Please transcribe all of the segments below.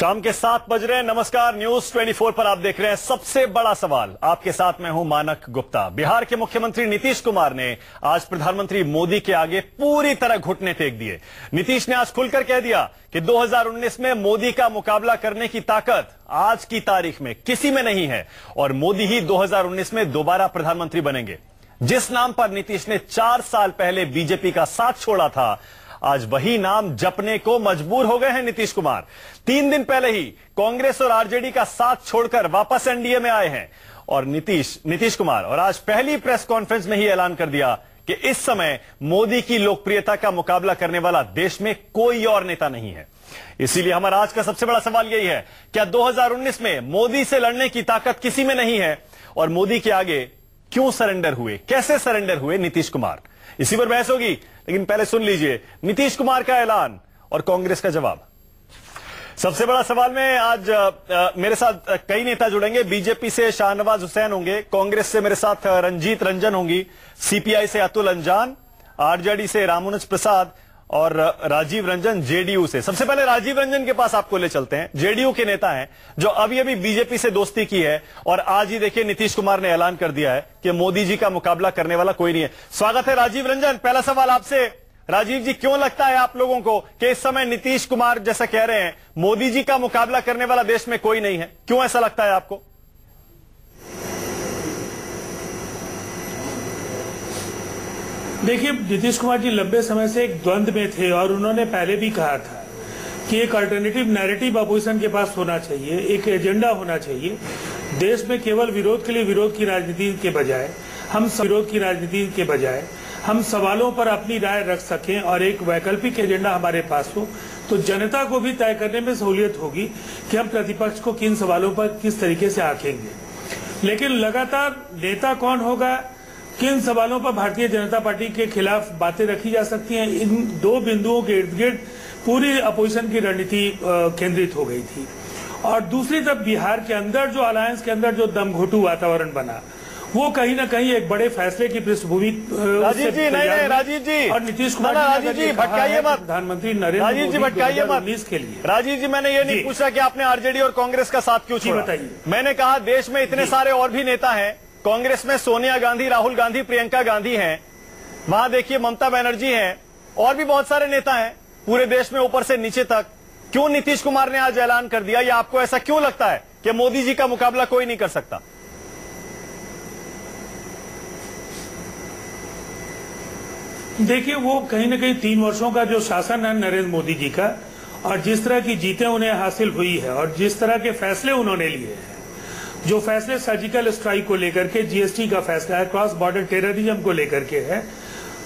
शाम के 7 बज रहे हैं। नमस्कार, न्यूज 24 पर आप देख रहे हैं सबसे बड़ा सवाल। आपके साथ मैं हूं मानक गुप्ता। बिहार के मुख्यमंत्री नीतीश कुमार ने आज प्रधानमंत्री मोदी के आगे पूरी तरह घुटने टेक दिए। नीतीश ने आज खुलकर कह दिया कि 2019 में मोदी का मुकाबला करने की ताकत आज की तारीख में किसी में नहीं है और मोदी ही 2019 में दोबारा प्रधानमंत्री बनेंगे। जिस नाम पर नीतीश ने 4 साल पहले बीजेपी का साथ छोड़ा था, आज वही नाम जपने को मजबूर हो गए हैं नीतीश कुमार। 3 दिन पहले ही कांग्रेस और आरजेडी का साथ छोड़कर वापस एनडीए में आए हैं और नीतीश कुमार और आज पहली प्रेस कॉन्फ्रेंस में ही ऐलान कर दिया कि इस समय मोदी की लोकप्रियता का मुकाबला करने वाला देश में कोई और नेता नहीं है। इसीलिए हमारा आज का सबसे बड़ा सवाल यही है, क्या 2019 में मोदी से लड़ने की ताकत किसी में नहीं है और मोदी के आगे क्यों सरेंडर हुए, कैसे सरेंडर हुए नीतीश कुमार? इसी पर बहस होगी, लेकिन पहले सुन लीजिए नीतीश कुमार का ऐलान और कांग्रेस का जवाब। सबसे बड़ा सवाल में आज मेरे साथ कई नेता जुड़ेंगे। बीजेपी से शाहनवाज हुसैन होंगे, कांग्रेस से मेरे साथ रंजीत रंजन होंगी, सीपीआई से अतुल अंजान, आरजेडी से रामानुज प्रसाद और राजीव रंजन जेडीयू से। सबसे पहले राजीव रंजन के पास आपको ले चलते हैं। जेडीयू के नेता हैं जो अभी अभी बीजेपी से दोस्ती की है और आज ही देखिए नीतीश कुमार ने ऐलान कर दिया है कि मोदी जी का मुकाबला करने वाला कोई नहीं है। स्वागत है राजीव रंजन। पहला सवाल आपसे, राजीव जी, क्यों लगता है आप लोगों को कि इस समय नीतीश कुमार जैसा कह रहे हैं मोदी जी का मुकाबला करने वाला देश में कोई नहीं है? क्यों ऐसा लगता है आपको? देखिए, नीतीश कुमार जी लंबे समय से एक द्वंद्व में थे और उन्होंने पहले भी कहा था कि एक अल्टरनेटिव नैरेटिव अपोजिशन के पास होना चाहिए, एक एजेंडा होना चाहिए। देश में केवल विरोध के लिए विरोध की राजनीति के बजाय हम सवालों पर अपनी राय रख सकें और एक वैकल्पिक एजेंडा हमारे पास हो तो जनता को भी तय करने में सहूलियत होगी कि हम प्रतिपक्ष को किन सवालों पर किस तरीके से आंकेंगे। लेकिन लगातार नेता कौन होगा, किन सवालों पर भारतीय जनता पार्टी के खिलाफ बातें रखी जा सकती हैं, इन दो बिंदुओं के इर्द गिर्द पूरी अपोजिशन की रणनीति केंद्रित हो गई थी। और दूसरी तरफ बिहार के अंदर जो अलायंस के अंदर जो दमघोटू वातावरण बना, वो कहीं ना कहीं एक बड़े फैसले की पृष्ठभूमि राजीव जी राजीव जी और नीतीश कुमार राजीव जी भटकाइए मत, प्रधानमंत्री नरेंद्र मोदी भटकाइए मत के लिए। राजीव जी, मैंने ये नहीं पूछा कि आपने आरजेडी और कांग्रेस का साथ क्यों छोड़ा। बताइए। मैंने कहा देश में इतने सारे और भी नेता हैं। कांग्रेस में सोनिया गांधी, राहुल गांधी, प्रियंका गांधी हैं, वहां देखिए ममता बनर्जी हैं, और भी बहुत सारे नेता हैं पूरे देश में ऊपर से नीचे तक। क्यों नीतीश कुमार ने आज ऐलान कर दिया, या आपको ऐसा क्यों लगता है कि मोदी जी का मुकाबला कोई नहीं कर सकता? देखिए, वो कहीं ना कहीं 3 वर्षों का जो शासन है नरेंद्र मोदी जी का, और जिस तरह की जीतें उन्हें हासिल हुई है और जिस तरह के फैसले उन्होंने लिए हैं, जो फैसले सर्जिकल स्ट्राइक को लेकर के, जीएसटी का फैसला है, क्रॉस बॉर्डर टेररिज्म को लेकर के है,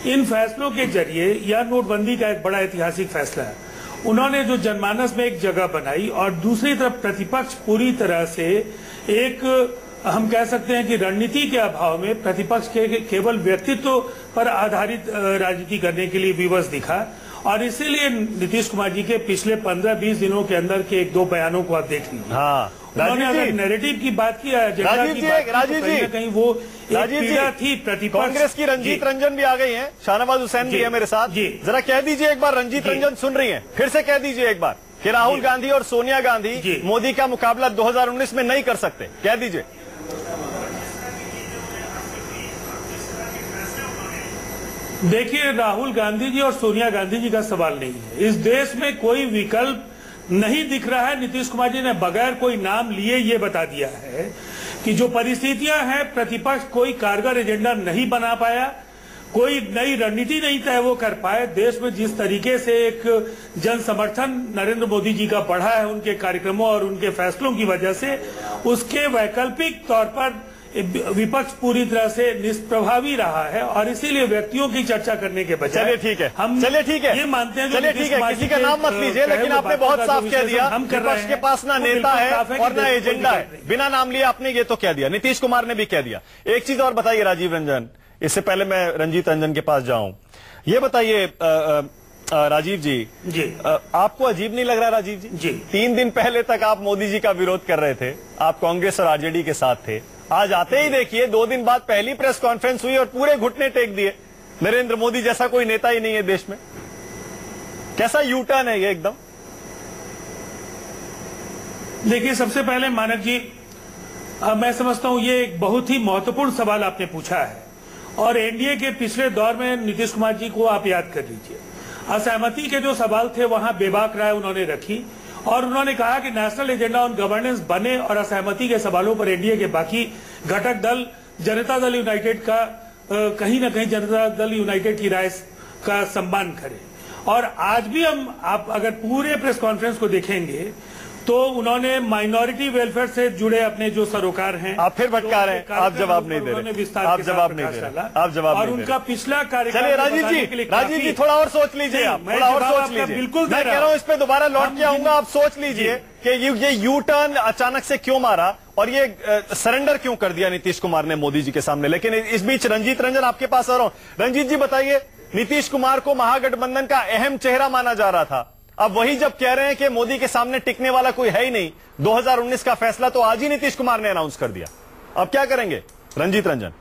इन फैसलों के जरिए, या नोटबंदी का एक बड़ा ऐतिहासिक फैसला है, उन्होंने जो जनमानस में एक जगह बनाई। और दूसरी तरफ प्रतिपक्ष पूरी तरह से एक, हम कह सकते हैं कि रणनीति के अभाव में प्रतिपक्ष के केवल व्यक्तित्व पर आधारित राजनीति करने के लिए विवश दिखा। और इसीलिए नीतीश कुमार जी के पिछले 15-20 दिनों के अंदर के 1-2 बयानों को आप देख लीजिए। उन्होंने अगर नैरेटिव की बात की, राजीव जी कहीं वो पीड़ा थी प्रतिपक्ष। कांग्रेस की रंजीत रंजन भी आ गई हैं, शाहनवाज हुसैन भी है मेरे साथ। जरा कह दीजिए एक बार, रंजीत रंजन सुन रही हैं, फिर से कह दीजिए एक बार कि राहुल गांधी और सोनिया गांधी मोदी का मुकाबला 2019 में नहीं कर सकते। कह दीजिए। देखिए, राहुल गांधी जी और सोनिया गांधी जी का सवाल नहीं है। इस देश में कोई विकल्प नहीं दिख रहा है। नीतीश कुमार जी ने बगैर कोई नाम लिए ये बता दिया है कि जो परिस्थितियां हैं, प्रतिपक्ष कोई कारगर एजेंडा नहीं बना पाया, कोई नई रणनीति नहीं तय वो कर पाए। देश में जिस तरीके से एक जन समर्थन नरेंद्र मोदी जी का बढ़ा है उनके कार्यक्रमों और उनके फैसलों की वजह से, उसके वैकल्पिक तौर पर विपक्ष पूरी तरह से निष्प्रभावी रहा है। और इसीलिए व्यक्तियों की चर्चा करने के बजाय, चलिए ठीक है, ये मानते हैं, चलिए ठीक है, किसी का नाम मत लीजिए, लेकिन आपने बहुत साफ कह दिया विपक्ष के पास ना नेता है और ना एजेंडा है। बिना नाम लिए आपने ये तो कह दिया, नीतीश कुमार ने भी कह दिया। एक चीज और बताइए राजीव रंजन, इससे पहले मैं रंजीत रंजन के पास जाऊं, ये बताइए राजीव जी, आपको अजीब नहीं लग रहा राजीव जी? 3 दिन पहले तक आप मोदी जी का विरोध कर रहे थे, आप कांग्रेस और आरजेडी के साथ थे। आज आते ही देखिए 2 दिन बाद पहली प्रेस कॉन्फ्रेंस हुई और पूरे घुटने टेक दिए। नरेंद्र मोदी जैसा कोई नेता ही नहीं है देश में। कैसा यू टर्न है ये एकदम? देखिए, सबसे पहले मानक जी, मैं समझता हूं ये एक बहुत ही महत्वपूर्ण सवाल आपने पूछा है और एनडीए के पिछले दौर में नीतीश कुमार जी को आप याद कर लीजिए, असहमति के जो सवाल थे वहां बेबाक राय उन्होंने रखी और उन्होंने कहा कि नेशनल एजेंडा ऑन गवर्नेंस बने और असहमति के सवालों पर एनडीए के बाकी घटक दल जनता दल यूनाइटेड का कहीं ना कहीं जनता दल यूनाइटेड की राय का सम्मान करें। और आज भी आप अगर पूरे प्रेस कॉन्फ्रेंस को देखेंगे तो उन्होंने माइनॉरिटी वेलफेयर से जुड़े अपने जो सरोकार हैं, आप फिर भटका रहे हैं, आप जवाब नहीं दे रहे, आप जवाब नहीं दे रहे, आप जवाब नहीं दे रहे। और उनका पिछला कार्यकाल, चलिए राजीव जी थोड़ा और सोच लीजिए, आप थोड़ा और सोच लीजिए। बिल्कुल मैं कह रहा हूँ इस पे दोबारा लौट के आऊंगा, आप सोच लीजिए कि ये यू टर्न अचानक से क्यों मारा और ये सरेंडर क्यों कर दिया नीतीश कुमार ने मोदी जी के सामने। लेकिन इस बीच रंजीत रंजन आपके पास आ रहा हूं। रंजीत जी बताइए, नीतीश कुमार को महागठबंधन का अहम चेहरा माना जा रहा था, अब वही जब कह रहे हैं कि मोदी के सामने टिकने वाला कोई है ही नहीं, 2019 का फैसला तो आज ही नीतीश कुमार ने अनाउंस कर दिया, अब क्या करेंगे रंजीत रंजन?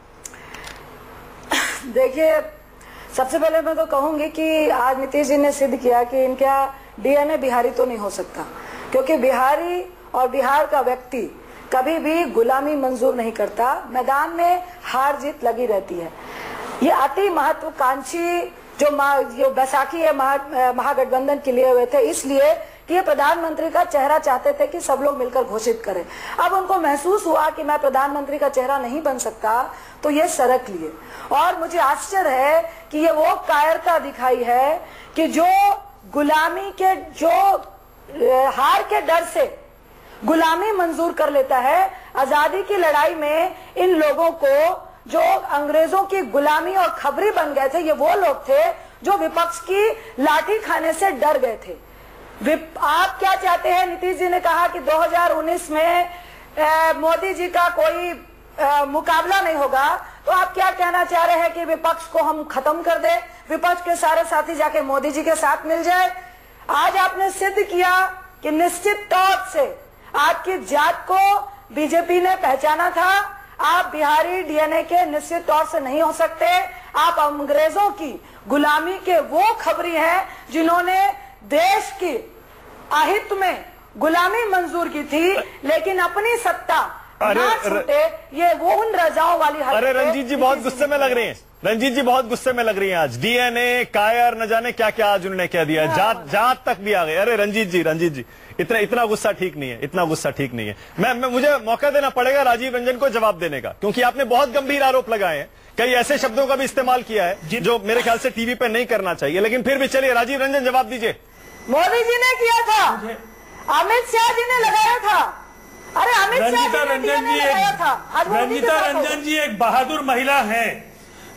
देखिए, सबसे पहले मैं तो कहूंगी कि आज नीतीश जी ने सिद्ध किया कि इनका डीएनए बिहारी तो नहीं हो सकता, क्योंकि बिहारी और बिहार का व्यक्ति कभी भी गुलामी मंजूर नहीं करता, मैदान में हार जीत लगी रहती है। ये अति महत्वाकांक्षी जो बैसाखी है महागठबंधन के लिए हुए थे, इसलिए कि ये प्रधानमंत्री का चेहरा चाहते थे कि सब लोग मिलकर घोषित करें। अब उनको महसूस हुआ कि मैं प्रधानमंत्री का चेहरा नहीं बन सकता, तो ये सरक लिए। और मुझे आश्चर्य है कि ये वो कायरता दिखाई है कि जो गुलामी के, जो हार के डर से गुलामी मंजूर कर लेता है। आजादी की लड़ाई में इन लोगों को, जो अंग्रेजों की गुलामी और खबरी बन गए थे, ये वो लोग थे जो विपक्ष की लाठी खाने से डर गए थे। आप क्या चाहते हैं? नीतीश जी ने कहा कि 2019 में मोदी जी का कोई मुकाबला नहीं होगा, तो आप क्या कहना चाह रहे हैं कि विपक्ष को हम खत्म कर दे, विपक्ष के सारे साथी जाके मोदी जी के साथ मिल जाए? आज आपने सिद्ध किया कि निश्चित तौर से आपकी जात को बीजेपी ने पहचाना था। आप बिहारी डीएनए के निश्चित तौर से नहीं हो सकते। आप अंग्रेजों की गुलामी के वो खबरी हैं जिन्होंने देश की अहित में गुलामी मंजूर की थी, लेकिन अपनी सत्ता ना छूटे, ये वो उन रजाओं वाली हरकतें। अरे रंजीत जी बहुत गुस्से में लग रही हैं, रंजीत जी बहुत गुस्से में लग रही हैं आज। डीएनए, कायर, न जाने क्या क्या आज उन्होंने कह दिया, जात तक भी आ गए। अरे रंजीत जी इतना गुस्सा ठीक नहीं है, इतना गुस्सा ठीक नहीं है। मुझे मौका देना पड़ेगा राजीव रंजन को जवाब देने का, क्योंकि आपने बहुत गंभीर आरोप लगाए हैं, कई ऐसे शब्दों का भी इस्तेमाल किया है जो मेरे ख्याल से टीवी पे नहीं करना चाहिए, लेकिन फिर भी चलिए राजीव रंजन जवाब दीजिए। मोदी जी ने किया था, अमित शाह जी ने लगाया था। अरे अमित शाह जी ने लगाया था। रंजीता रंजन जी एक बहादुर महिला है,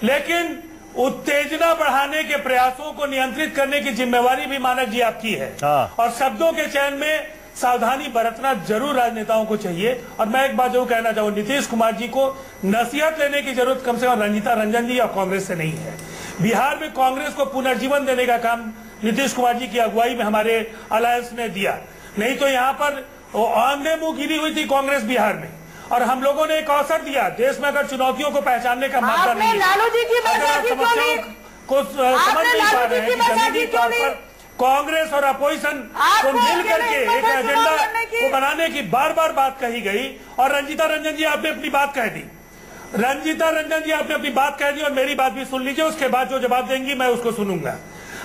लेकिन उत्तेजना बढ़ाने के प्रयासों को नियंत्रित करने की जिम्मेवारी भी मानक जी आपकी है। और शब्दों के चयन में सावधानी बरतना जरूर राजनेताओं को चाहिए। और मैं एक बात जरूर कहना चाहूँ, नीतीश कुमार जी को नसीहत लेने की जरूरत कम से कम रंजीता रंजन जी और कांग्रेस से नहीं है। बिहार में कांग्रेस को पुनर्जीवन देने का काम नीतीश कुमार जी की अगुवाई में हमारे अलायंस ने दिया, नहीं तो यहाँ पर आंधे मुंह गिरी हुई थी कांग्रेस बिहार में। और हम लोगों ने एक अवसर दिया, देश में अगर चुनौतियों को पहचानने का मौका नहीं है, लालू जी की समस्याओं को समझ नहीं पा रहे हैं कि जमीनी तौर पर कांग्रेस और अपोजिशन को मिल करके एक एजेंडा को बनाने की बार बार बात कही गई। और रंजीता रंजन जी आपने अपनी बात कह दी, रंजीता रंजन जी आपने अपनी बात कह दी, और मेरी बात भी सुन लीजिए, उसके बाद जो जवाब देंगी मैं उसको सुनूंगा।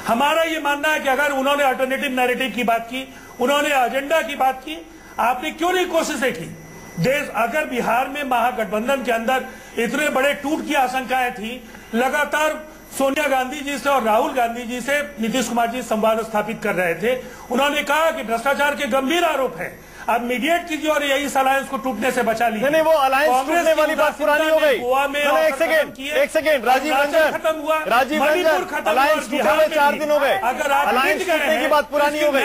हमारा ये मानना है कि अगर उन्होंने अल्टरनेटिव नैरेटिव की बात की, उन्होंने एजेंडा की बात की, आपने क्यों नहीं कोशिशें की? देश, अगर बिहार में महागठबंधन के अंदर इतने बड़े टूट की आशंकाएं थी, लगातार सोनिया गांधी जी से और राहुल गांधी जी से नीतीश कुमार जी संवाद स्थापित कर रहे थे। उन्होंने कहा कि भ्रष्टाचार के गंभीर आरोप है, अब मीडिएट कीजिए और यही अलायंस को टूटने से बचा लीजिए। नहीं, वो अलायंस टूटने वाली बात पुरानी हो गई। गोवा में एक सेकेंड राजीव रंजन खत्म हुआ, राजीव रंजन अलायंस टूटे हुए 4 दिन हो गए, अलायंस टूटने की बात पुरानी हो गई।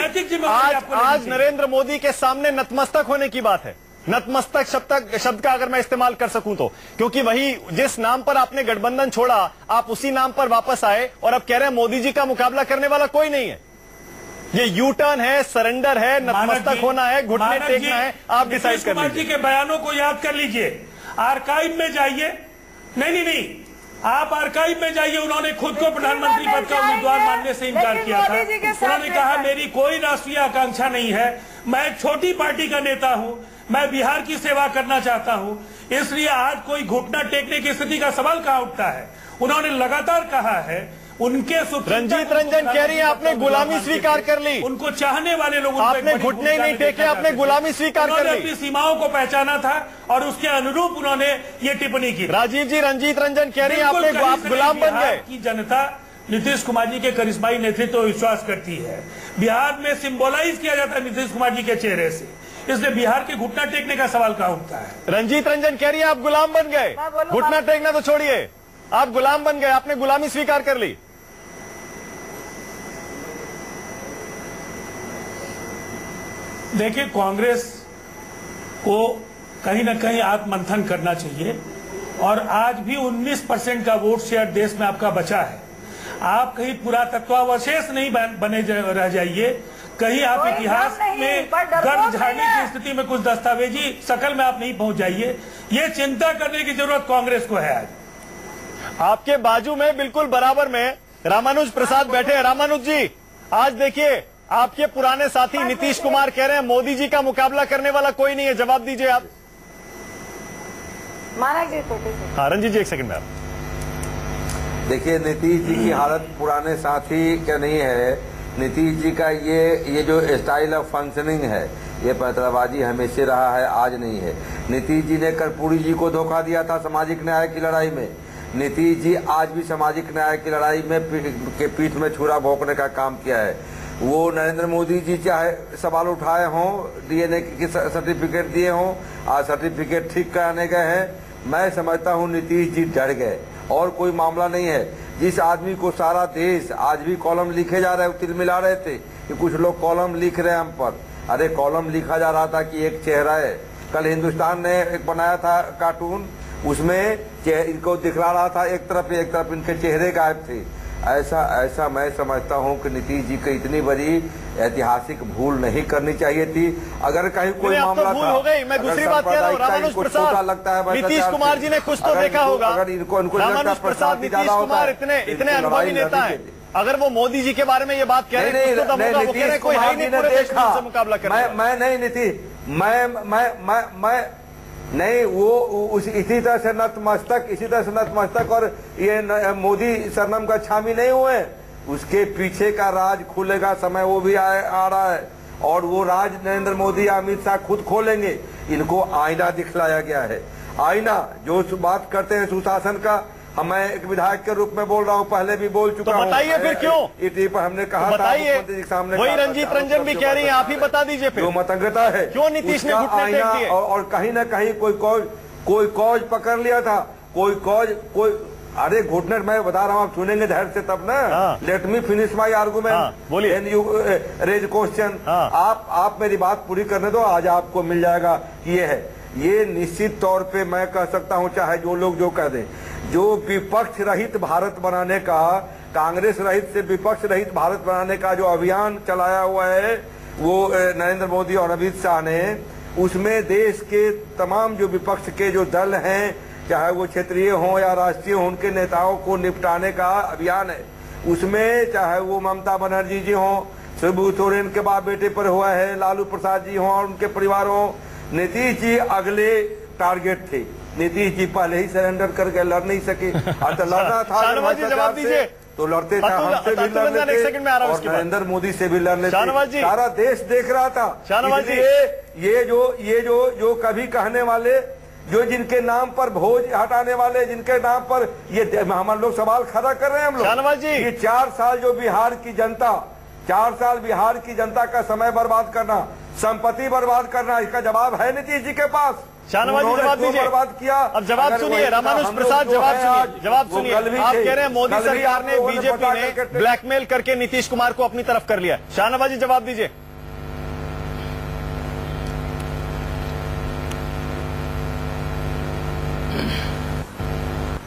आज नरेंद्र मोदी के सामने नतमस्तक होने की बात है। नतमस्तक शब्द का अगर मैं इस्तेमाल कर सकूं तो, क्योंकि वही जिस नाम पर आपने गठबंधन छोड़ा, आप उसी नाम पर वापस आए और अब कह रहे हैं मोदी जी का मुकाबला करने वाला कोई नहीं है। ये यू टर्न है, सरेंडर है, नतमस्तक होना है, घुटने टेकना है, आप डिसाइड कर लीजिए। कुमार जी के बयानों को याद कर लीजिए, आर्काइव में जाइए। नहीं, आप आर्काइव में जाइए, उन्होंने खुद को प्रधानमंत्री पद का उम्मीदवार मानने से इनकार किया था। उन्होंने कहा मेरी कोई राष्ट्रीय आकांक्षा नहीं है, मैं एक छोटी पार्टी का नेता हूं, मैं बिहार की सेवा करना चाहता हूं, इसलिए आज कोई घुटना टेकने की स्थिति का सवाल कहां उठता है। उन्होंने लगातार कहा है उनके रंजीत रंजन कह रही है आपने गुलामी स्वीकार कर ली, उनको चाहने वाले लोगों आपने घुटने नहीं टेके, आपने गुलामी स्वीकार कर ली। अपनी सीमाओं को पहचाना था और उसके अनुरूप उन्होंने ये टिप्पणी की। राजीव जी, रंजीत रंजन कह रही है आपने आप गुलाम बन गए। की जनता नीतीश कुमार जी के करिश्माई नेतृत्व विश्वास करती है। बिहार में सिंबोलाइज किया जाता है नीतीश कुमार जी के चेहरे से, इसलिए बिहार के घुटना टेकने का सवाल कहां उठता है। रंजीत रंजन कह रही है आप गुलाम बन गए, घुटना टेकना तो छोड़िए, आप गुलाम बन गए, आपने गुलामी स्वीकार कर ली। देखिए, कांग्रेस को कहीं ना कहीं आत्ममंथन करना चाहिए और आज भी 19% का वोट शेयर देश में आपका बचा है। आप कहीं पुरातत्वावशेष नहीं बने रह जाइए, कहीं आप इतिहास में गर्द झाड़ने की स्थिति में कुछ दस्तावेजी शकल में आप नहीं पहुंच जाइए। ये चिंता करने की जरूरत कांग्रेस को है। आज आपके बाजू में बिल्कुल बराबर में रामानुज प्रसाद बैठे हैं। रामानुज जी, आज देखिए आपके पुराने साथी नीतीश कुमार कह रहे हैं मोदी जी का मुकाबला करने वाला कोई नहीं है, जवाब दीजिए आप। हाँ रंजीत जी, एक सेकंड में आप देखिए, नीतीश जी की हालत पुराने साथी का नहीं है। नीतीश जी का ये जो स्टाइल ऑफ फंक्शनिंग है, ये पैतराबाजी हमेशा रहा है, आज नहीं है। नीतीश जी ने कर्पूरी जी को धोखा दिया था सामाजिक न्याय की लड़ाई में। नीतीश जी आज भी सामाजिक न्याय की लड़ाई में पीठ में छुरा भोंकने का काम किया है। वो नरेंद्र मोदी जी चाहे सवाल उठाए हों, डीएनए की सर्टिफिकेट दिए हों, आज सर्टिफिकेट ठीक कराने गए हैं। मैं समझता हूं नीतीश जी डर गए और कोई मामला नहीं है। जिस आदमी को सारा देश आज भी कॉलम लिखे जा रहे, तिलमिला रहे थे कि कुछ लोग कॉलम लिख रहे हैं हम पर। अरे कॉलम लिखा जा रहा था कि एक चेहरा है। कल हिंदुस्तान ने एक बनाया था कार्टून, उसमें इनको दिखला रहा था एक तरफ इनके चेहरे गायब थे। ऐसा मैं समझता हूं कि नीतीश जी को इतनी बड़ी ऐतिहासिक भूल नहीं करनी चाहिए थी। अगर कहीं कोई मामला भूल हो गई, मैं दूसरी बात कह रहा हूँ। रामानुज प्रसाद लगता है नीतीश कुमार जी ने कुछ तो देखा होगा। अगर इनको रामानुज प्रसाद नीतीश कुमार इतने अनुभवी नेता है, अगर वो मोदी जी के बारे में ये बात कह रहे हैं, कोई है नहीं पूरे देश में मुकाबला करने। मैं नहीं नीतीश, मैं नहीं, वो इसी तरह से नतमस्तक और ये मोदी सरनम का छामी नहीं हुए। उसके पीछे का राज खुलेगा, समय वो भी आ रहा है और वो राज नरेंद्र मोदी अमित शाह खुद खोलेंगे। इनको आईना दिखलाया गया है। आईना जो बात करते हैं सुशासन का, मैं एक विधायक के रूप में बोल रहा हूँ, पहले भी बोल चुका हूँ। तो बताइए फिर क्यों ईटी पर हमने कहा बताइए, वही रंजीत रंजन भी कह रही है, आप ही बता दीजिए फिर जो मतंगता है क्यों नीतीश ने घुटने टेक दिए। और कहीं ना कहीं कोई कॉज पकड़ लिया था, कोई अरे घुटने मैं बता रहा हूँ, आप सुनेंगे धैर्य से तब ना। Let me finish my argument and you raise question. आप मेरी बात पूरी करने दो, आज आपको मिल जाएगा कि ये है। ये निश्चित तौर पे मैं कह सकता हूं, चाहे जो लोग जो कह दें, जो विपक्ष रहित भारत बनाने का, कांग्रेस रहित से विपक्ष रहित भारत बनाने का जो अभियान चलाया हुआ है वो नरेंद्र मोदी और अमित शाह ने, उसमें देश के तमाम जो विपक्ष के जो दल हैं, चाहे वो क्षेत्रीय हों या राष्ट्रीय हों, उनके नेताओं को निपटाने का अभियान है। उसमें चाहे वो ममता बनर्जी जी हों, शिबू सोरेन के बाप बेटे पर हुआ है, लालू प्रसाद जी हों और उनके परिवार हों, नीतीश जी अगले टारगेट थे। नीतीश जी पहले ही सरेंडर करके लड़ नहीं सके। तो लड़ना था तो लड़ते थे, हमसे भी लड़ लेते और नरेंद्र मोदी से भी लड़ लेते। सारा देश देख रहा था। ये जो कभी कहने वाले, जो जिनके नाम पर भोज हटाने वाले, जिनके नाम पर ये हम लोग सवाल खड़ा कर रहे हैं, हम लोग ये 4 साल जो बिहार की जनता, 4 साल बिहार की जनता का समय बर्बाद करना, संपत्ति बर्बाद करना, इसका जवाब है नीतीश जी के पास। शाहनवाज जी जवाब दीजिए। बर्बाद किया। अब जवाब सुनिए, रामानुज प्रसाद जवाब सुनिए। आप कह रहे हैं मोदी सरकार ने, बीजेपी ने ब्लैकमेल करके नीतीश कुमार को अपनी तरफ कर लिया। शाहनवाज जी जवाब दीजिए।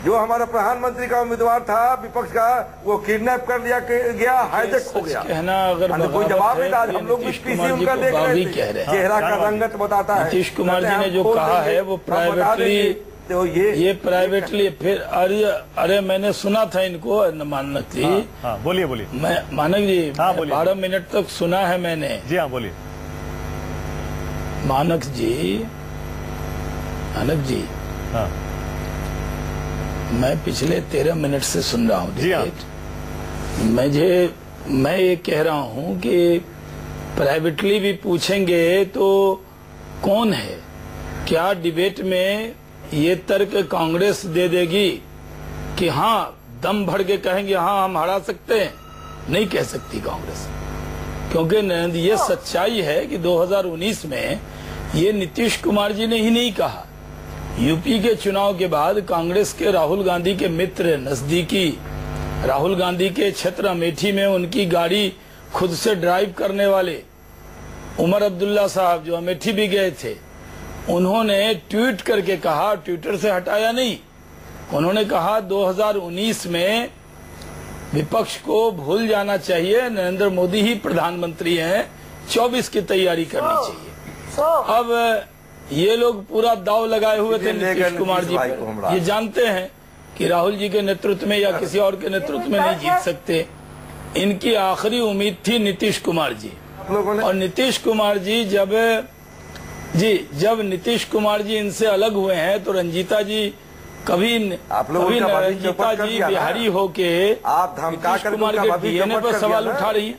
जो हमारा प्रधानमंत्री का उम्मीदवार था विपक्ष का, वो किडनैप कर लिया गया, हाईजैक हो गया। कहना अगर कोई जवाब नहीं था। हम लोग पीसी उनका देख रहे थे, चेहरा का रंगत बताता है। नीतीश कुमार जी ने जो कहा है वो प्राइवेटली तो ये प्राइवेटली फिर अरे मैंने सुना था इनको मानक जी। हाँ, बोलिए बोलिए। मैं मानक जी 12 मिनट तक सुना है मैंने। जी हाँ बोलिए। मानक जी हाँ मैं पिछले 13 मिनट से सुन रहा हूँ। जी हाँ। मैं ये कह रहा हूँ कि प्राइवेटली भी पूछेंगे तो कौन है, क्या डिबेट में ये तर्क कांग्रेस दे देगी कि हाँ दम भर के कहेंगे हाँ हम हरा सकते हैं? नहीं कह सकती कांग्रेस, क्योंकि ये सच्चाई है कि 2019 में ये नीतीश कुमार जी ने ही नहीं कहा। यूपी के चुनाव के बाद कांग्रेस के राहुल गांधी के मित्र, नजदीकी, राहुल गांधी के क्षेत्र अमेठी में उनकी गाड़ी खुद से ड्राइव करने वाले उमर अब्दुल्ला साहब जो अमेठी भी गए थे, उन्होंने ट्वीट करके कहा, ट्विटर से हटाया नहीं, उन्होंने कहा 2019 में विपक्ष को भूल जाना चाहिए, नरेंद्र मोदी ही प्रधानमंत्री हैं, 24 की तैयारी करनी चाहिए। अब ये लोग पूरा दाव लगाए हुए थे नीतीश कुमार जी पर। ये जानते हैं कि राहुल जी के नेतृत्व में या किसी और के नेतृत्व में नहीं जीत सकते। इनकी आखिरी उम्मीद थी नीतीश कुमार जी। और नीतीश कुमार जी जब नीतीश कुमार जी इनसे अलग हुए हैं तो रंजीता जी कभी रंजीता जी बिहारी होके नीतीश कुमार के डीएनए पर सवाल उठा रही हैं,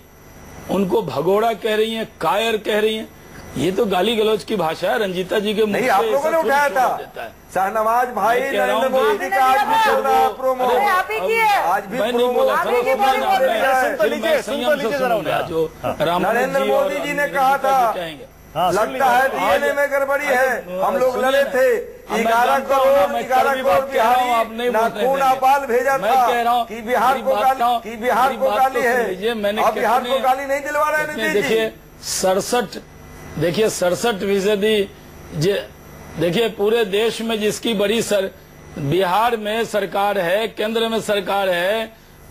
उनको भगोड़ा कह रही हैं, कायर कह रही हैं। ये तो गाली गलौज की भाषा है। रंजीता जी के मुंह से आप लोगों ने उठाया था। शाहनवाज भाई नरेंद्र मोदी का आज भी चल रहा है प्रोमो, आज भी प्रोमो। जो नरेंद्र मोदी जी ने कहा था लगता है डीएनए में गड़बड़ी है, हम लोग लड़े थे 11 करोड़ बिहारी नाखून बाल भेजा था कि बिहार को गाली है। अब बिहार को गाली नहीं दिलवा रहे हैं नीतीश जी। देखिए 67%। देखिए पूरे देश में जिसकी बड़ी बिहार में सरकार है, केंद्र में सरकार है,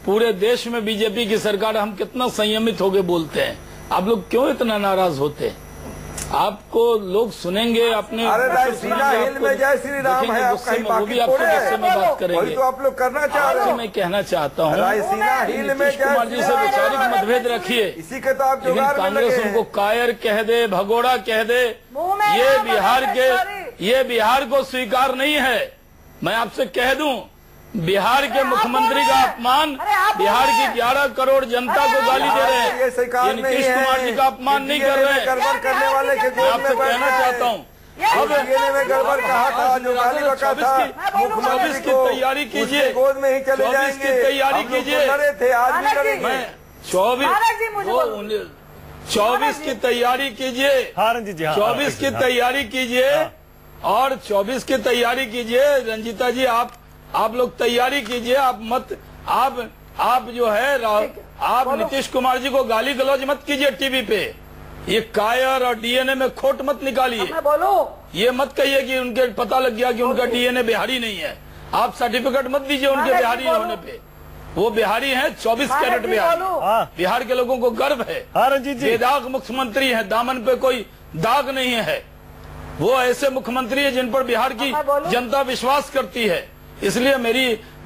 पूरे देश में बीजेपी की सरकार, हम कितना संयमित होके बोलते हैं। आप लोग क्यों इतना नाराज होते हैं? आपको लोग सुनेंगे अपने। अरे रायसीना हिल में जय श्री राम है, आपका ही बाकी थोड़े है, में बात करेंगे। तो आप लोग करना चाह रहे हो। मैं कहना चाहता हूँ रायसीना हिल में कुमार जी से वैचारिक मतभेद रखिए, इसी के तो आप लेकिन कांग्रेस उनको कायर कह दे, भगोड़ा कह दे, ये बिहार को स्वीकार नहीं है। मैं आपसे कह दूं, बिहार के मुख्यमंत्री का अपमान, बिहार की 11 करोड़ जनता को गाली दे रहे हैं, ये नीतीश कुमार जी का अपमान नहीं कर रहे हैं। गड़बड़ करने वाले के मैं आपसे कहना चाहता हूँ अब में गड़बड़ कहा था, जो गाली बका था, 24 की तैयारी कीजिए, गोद में ही चले 24 की तैयारी कीजिए। लड़े थे, आज भी लड़ेंगे। मैं 24 की तैयारी कीजिए। हाँ रंजीत जी, 24 की तैयारी कीजिए और 24 की तैयारी कीजिए। रंजीता जी आप लोग तैयारी कीजिए। आप जो है आप नीतीश कुमार जी को गाली गलौज मत कीजिए टीवी पे। ये कायर और डीएनए में खोट मत निकालिए। ये मत कहिए कि उनके पता लग गया कि उनका डीएनए बिहारी नहीं है। आप सर्टिफिकेट मत दीजिए उनके बिहारी होने पे। वो बिहारी हैं, 24 कैरेट बिहारी। बिहार के लोगों को गर्व है। रंजीत जी बेदाग मुख्यमंत्री है, दामन पे कोई दाग नहीं है। वो ऐसे मुख्यमंत्री है जिन पर बिहार की जनता विश्वास करती है। इसलिए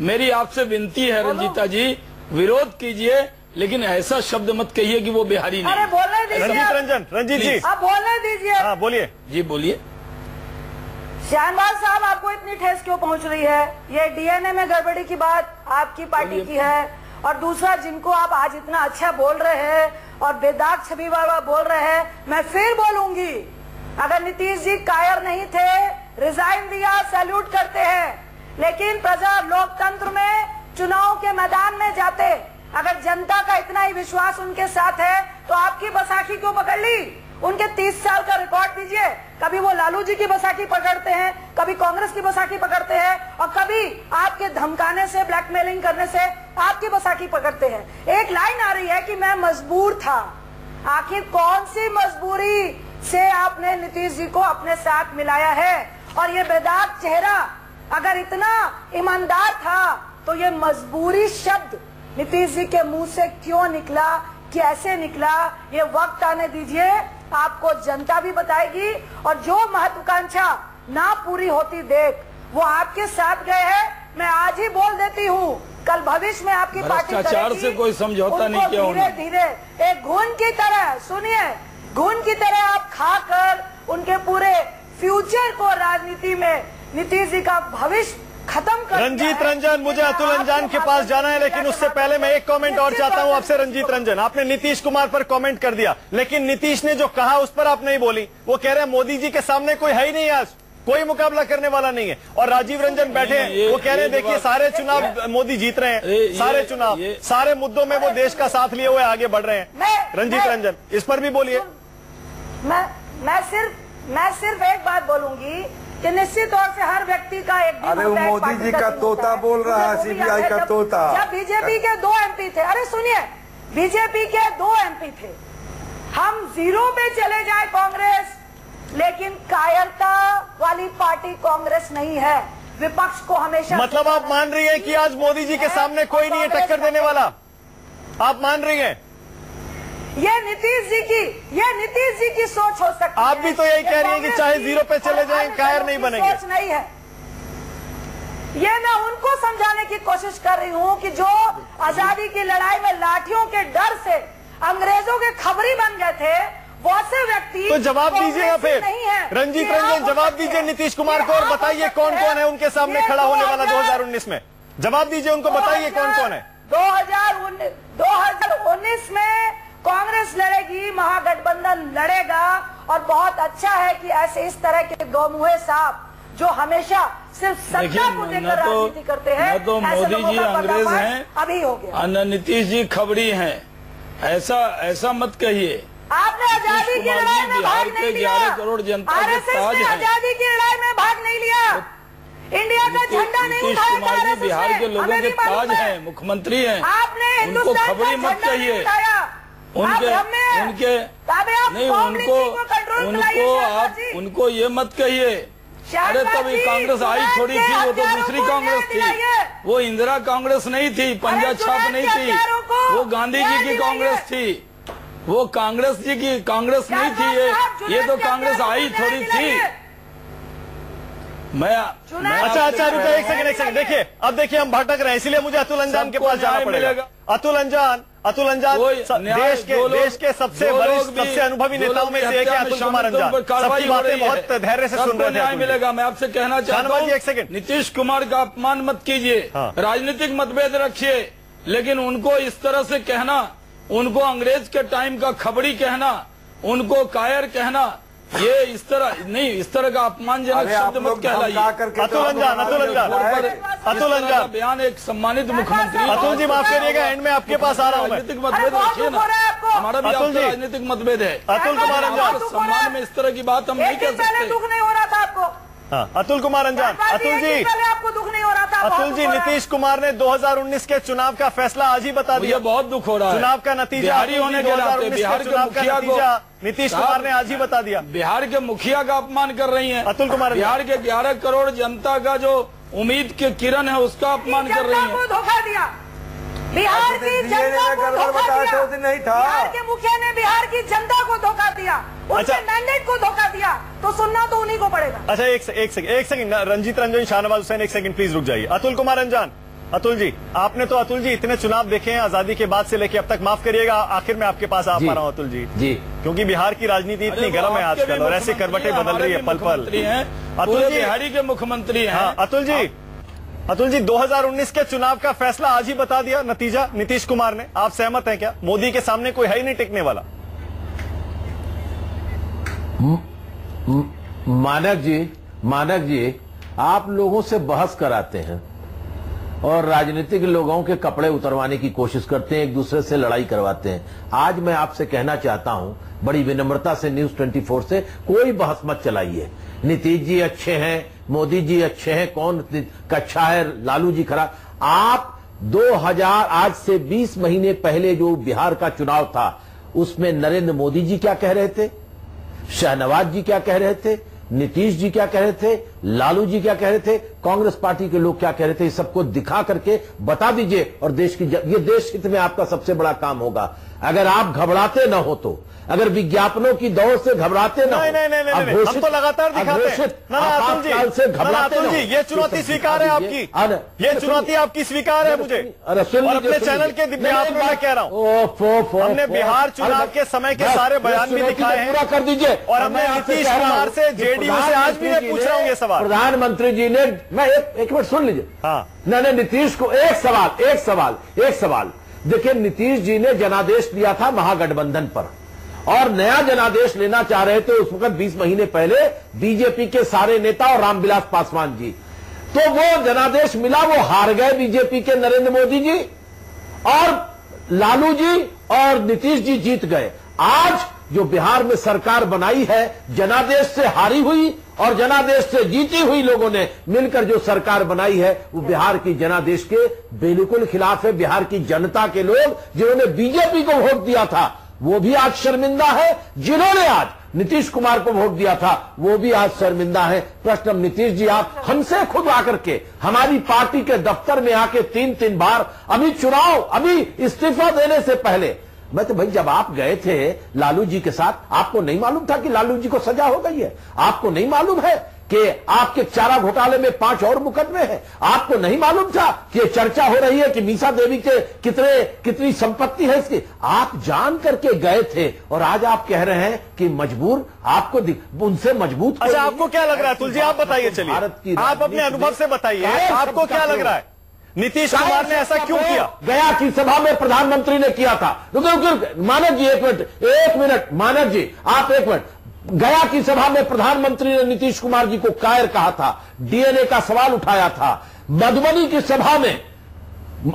मेरी आपसे विनती है रंजीता जी, विरोध कीजिए लेकिन ऐसा शब्द मत कहिए कि वो बिहारी नहीं। अरे बोलने दीजिए रंजीत जी, आप बोलने दीजिए। हाँ बोलिए जी, बोलिए। शाहनवाज साहब, आपको इतनी ठेस क्यों पहुंच रही है? ये डीएनए में गड़बड़ी की बात आपकी पार्टी की है, और दूसरा जिनको आप आज इतना अच्छा बोल रहे हैं और बेदाग छवि वाला बोल रहे हैं, मैं फिर बोलूंगी, अगर नीतीश जी कायर नहीं थे, रिजाइन दिया, सैल्यूट करते हैं, लेकिन प्रजा लोकतंत्र में चुनाव के मैदान में जाते, अगर जनता का इतना ही विश्वास उनके साथ है तो आपकी बैसाखी क्यों पकड़ ली? उनके 30 साल का रिकॉर्ड दीजिए। कभी वो लालू जी की बैसाखी पकड़ते हैं, कभी कांग्रेस की बैसाखी पकड़ते हैं, और कभी आपके धमकाने से, ब्लैकमेलिंग करने से आपकी बैसाखी पकड़ते हैं। एक लाइन आ रही है कि मैं मजबूर था। आखिर कौन सी मजबूरी से आपने नीतीश जी को अपने साथ मिलाया है? और ये बेदाग चेहरा अगर इतना ईमानदार था तो ये मजबूरी शब्द नीतीश जी के मुंह से क्यों निकला, कैसे निकला? ये वक्त आने दीजिए, आपको जनता भी बताएगी। और जो महत्वाकांक्षा ना पूरी होती देख वो आपके साथ गए हैं। मैं आज ही बोल देती हूँ, कल भविष्य में आपकी पार्टी भ्रष्टाचार से कोई समझौता नहीं किया धीरे धीरे एक घून की तरह, सुनिए, घून की तरह आप खाकर उनके पूरे फ्यूचर को राजनीति में नीतीश जी का भविष्य खत्म कर। रंजीत रंजन, मुझे अतुल अंजान के पास जाना है, लेकिन उससे पहले मैं एक कमेंट और चाहता हूं आपसे। रंजीत रंजन, आपने नीतीश कुमार पर कमेंट कर दिया, लेकिन नीतीश ने जो कहा उस पर आप नहीं बोली। वो कह रहे हैं मोदी जी के सामने कोई है ही नहीं, आज कोई मुकाबला करने वाला नहीं है। और राजीव रंजन बैठे हैं, वो कह रहे हैं देखिए सारे चुनाव मोदी जीत रहे हैं, सारे चुनाव, सारे मुद्दों में वो देश का साथ लिए हुए आगे बढ़ रहे हैं। रंजीत रंजन, इस पर भी बोलिए। मैं सिर्फ एक बात बोलूंगी कि निश्चित तौर से हर व्यक्ति का एक दिन अरे वो मोदी जी का तोता बोल रहा है, सीबीआई का तोता। जब बीजेपी के 2 MP थे, अरे सुनिए, बीजेपी के 2 MP थे, हम 0 पे चले जाए कांग्रेस, लेकिन कायरता वाली पार्टी कांग्रेस नहीं है। विपक्ष को हमेशा, मतलब आप मान रही हैं कि आज मोदी जी के सामने कोई नहीं है टक्कर देने वाला, आप मान रही हैं? ये नीतीश जी की सोच हो सकती है। आप भी तो यही कह रही हैं कि चाहे 0 पे चले जाएं, कायर नहीं बनेंगे। सोच नहीं है ये। मैं उनको समझाने की कोशिश कर रही हूँ कि जो आजादी की लड़ाई में लाठियों के डर से अंग्रेजों के खबरी बन गए थे, वैसे व्यक्ति तो जवाब दीजिएगा फिर। रंजीत रंजन, जवाब दीजिए नीतीश कुमार को और बताइए कौन कौन है उनके सामने खड़ा होने वाला 2019 में। जवाब दीजिए उनको, बताइए कौन कौन है। 2019 में कांग्रेस लड़ेगी, महागठबंधन लड़ेगा। और बहुत अच्छा है कि ऐसे इस तरह के गौमुहे साहब जो हमेशा सिर्फ सत्ता को लेकर राजनीति करते हैं, तो मोदी जी अंग्रेज हैं, अभी हो गया। नीतीश जी खबरी हैं, ऐसा मत कहिए। आपने आजादी की लड़ाई में भाग नहीं लिया, 11 करोड़ जनता के ताज है। आजादी की लड़ाई में भाग नहीं लिया, इंडिया का झंडा नहीं उठाया। नीतीश कुमार जी बिहार के लोगों के ताज हैं, मुख्यमंत्री हैं, आपने उनको खबरी मत कहिए। उनको ये मत कहिए। अरे तभी कांग्रेस आई थोड़ी थी, वो तो दूसरी कांग्रेस थी, वो इंदिरा कांग्रेस नहीं थी, पंजा छाप नहीं थी, वो गांधी जी की कांग्रेस थी, वो कांग्रेस जी की कांग्रेस नहीं थी। ये तो कांग्रेस आई थोड़ी थी। अच्छा रुको एक सेकंड। देखिए अब देखिए हम भटक रहे हैं, इसलिए मुझे अतुल अंजान के पास जाना पड़ेगा। अतुल अंजान देश के सबसे वरिष्ठ, सबसे अनुभवी नेताओं में से एक है अतुल कुमार अंजान। सबकी बातें बहुत धैर्य से सुन रहे थे। न्याय मिलेगा। मैं आपसे कहना चाहता हूँ, एक सेकंड, नीतीश कुमार का अपमान मत कीजिए। राजनीतिक मतभेद रखिए, लेकिन उनको इस तरह से कहना, उनको अंग्रेज के टाइम का खबरी कहना, उनको कायर कहना, ये इस तरह नहीं, इस तरह का अपमानजनक शब्द मत कहलाइए। अतुल अंजान बयान एक सम्मानित मुख्यमंत्री। अतुल जी माफ करिएगा, एंड में आपके पास आ रहा हूँ। राजनीतिक मतभेद रखिए ना, हमारा भी आपका राजनीतिक मतभेद है। अतुल कुमार अंजान, सम्मान में इस तरह की बात हम नहीं कर सकते। दुख नहीं हो रहा था आपको? हाँ, अतुल कुमार अंजान, अतुल जी, आपको दुख नहीं हो रहा था? अतुल जी, नीतीश कुमार ने 2019 के चुनाव का फैसला आज ही बता दिया। बहुत दुख हो रहा है। चुनाव का नतीजा बिहारी होने के नाते बिहार के मुखिया को नीतीश कुमार ने आज ही बता दिया। बिहार के मुखिया का अपमान कर रही हैं अतुल कुमार। बिहार के 11 करोड़ जनता का जो उम्मीद के किरण है, उसका अपमान कर रही है। धोखा दिया बिहार की जनता को, धोखा दिया नहीं था। बिहार के मुखिया ने बिहार की जनता को धोखा दिया, उनके मैंडेट को धोखा दिया, तो सुनना तो उन्हीं को पड़ेगा। अच्छा एक सेकंड रंजीत रंजन, शाहनवाज हुसैन, एक सेकंड प्लीज रुक जाइए। अतुल कुमार अंजान, अतुल जी, आपने तो अतुल जी इतने चुनाव देखे हैं आजादी के बाद से लेके अब तक, माफ करिएगा आखिर में आपके पास आ पा रहा हूँ अतुल जी, क्योंकि बिहार की राजनीति इतनी गर्म है आजकल और ऐसी करवटें बदल रही है पल पल। अतुल जी बिहारी के मुख्यमंत्री हैं। अतुल जी 2019 के चुनाव का फैसला आज ही बता दिया, नतीजा नीतीश कुमार ने। आप सहमत हैं क्या? मोदी के सामने कोई है ही नहीं टिकने वाला। मानक जी, आप लोगों से बहस कराते हैं और राजनीतिक लोगों के कपड़े उतरवाने की कोशिश करते हैं, एक दूसरे से लड़ाई करवाते हैं। आज मैं आपसे कहना चाहता हूं बड़ी विनम्रता से, न्यूज 24 से, कोई बहस मत चलाइए। नीतीश जी अच्छे हैं, मोदी जी अच्छे हैं, कौन अच्छा है, लालू जी खराब। आप 2000 आज से 20 महीने पहले जो बिहार का चुनाव था, उसमें नरेंद्र मोदी जी क्या कह रहे थे, शहनवाज जी क्या कह रहे थे, नीतीश जी क्या कह रहे थे, लालू जी क्या कह रहे थे, कांग्रेस पार्टी के लोग क्या कह रहे थे, सबको दिखा करके बता दीजिए। और देश की, ये देश हित में आपका सबसे बड़ा काम होगा। अगर आप घबराते न हो तो, अगर विज्ञापनों की दौड़ से घबराते ना, नहीं, हम तो लगातार दिखाते हैं। अतुल जी, ये चुनौती स्वीकार है आपकी, ये चुनौती आपकी स्वीकार है मुझे, और अपने चैनल के विज्ञापन में कह रहा हूँ। हमने बिहार चुनाव के समय के सारे बयान भी दिखाए हैं। पूरा कर दीजिए। और हमने नीतीश कुमार से, जेडीयू से आज भी मैं पूछ रहा हूँ ये सवाल। प्रधानमंत्री जी ने, मैं एक मिनट सुन लीजिए। हाँ, नहीं, नीतीश को एक सवाल देखिए, नीतीश जी ने जनादेश दिया था महागठबंधन पर, और नया जनादेश लेना चाह रहे थे उस वक्त 20 महीने पहले बीजेपी के सारे नेता और रामविलास पासवान जी। तो वो जनादेश मिला, वो हार गए बीजेपी के नरेंद्र मोदी जी, और लालू जी और नीतीश जी जीत गए। आज जो बिहार में सरकार बनाई है, जनादेश से हारी हुई और जनादेश से जीती हुई लोगों ने मिलकर जो सरकार बनाई है, वो बिहार की जनादेश के बिल्कुल खिलाफ है। बिहार की जनता के लोग जिन्होंने बीजेपी को वोट दिया था, वो भी आज शर्मिंदा है। जिन्होंने आज नीतीश कुमार को वोट दिया था, वो भी आज शर्मिंदा है। प्रश्न नीतीश जी, आप हमसे खुद आकर के हमारी पार्टी के दफ्तर में आके 3 बार, अभी इस्तीफा देने से पहले, मैं तो भाई जब आप गए थे लालू जी के साथ, आपको नहीं मालूम था कि लालू जी को सजा हो गई है? आपको नहीं मालूम है कि आपके चारा घोटाले में 5 और मुकदमे हैं? आपको नहीं मालूम था कि चर्चा हो रही है कि मीसा देवी के कितनी संपत्ति है इसकी? आप जान करके गए थे, और आज आप कह रहे हैं कि मजबूर, आपको उनसे मजबूत। अच्छा, आपको क्या लग रहा है अतुल जी? आप बताइए, चलिए आप अपने अनुभव से बताइए, आपको क्या लग रहा है नीतीश कुमार ने ऐसा क्यों किया? गया की सभा में प्रधानमंत्री ने किया था। मानव जी एक मिनट, मानव जी आप एक मिनट। गया की सभा में प्रधानमंत्री ने नीतीश कुमार जी को कायर कहा था, डीएनए का सवाल उठाया था। मधुबनी की सभा में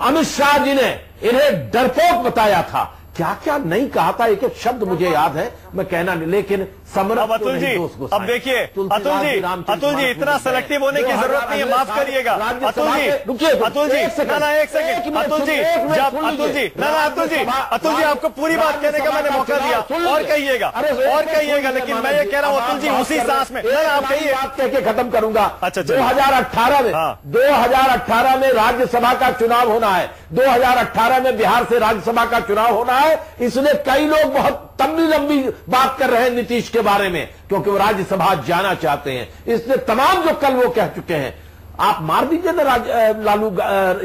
अमित शाह जी ने इन्हें डरपोक बताया था। क्या क्या नहीं कहा था, एक एक शब्द मुझे याद है, मैं कहना नहीं, लेकिन अब अतुल जी, अब देखिए अतुल जी इतना सेलेक्टिव होने की जरूरत नहीं है, माफ करिएगा अतुल जी, एक सेकंड, अतुल जी आपको पूरी बात कहने का मैंने मौका दिया, और कहिएगा, लेकिन मैं ये कह रहा हूँ अतुल जी उसी सांस में, आप कहिए, बात कह के खत्म करूंगा। अच्छा, 2018 में राज्यसभा का चुनाव होना है, 2018 में बिहार से राज्यसभा का चुनाव होना है। इसलिए कई लोग बहुत लंबी बात कर रहे हैं नीतीश के बारे में, क्योंकि वो राज्यसभा जाना चाहते हैं। इसलिए तमाम जो कल वो कह चुके हैं, आप मार दीजिए ना लालू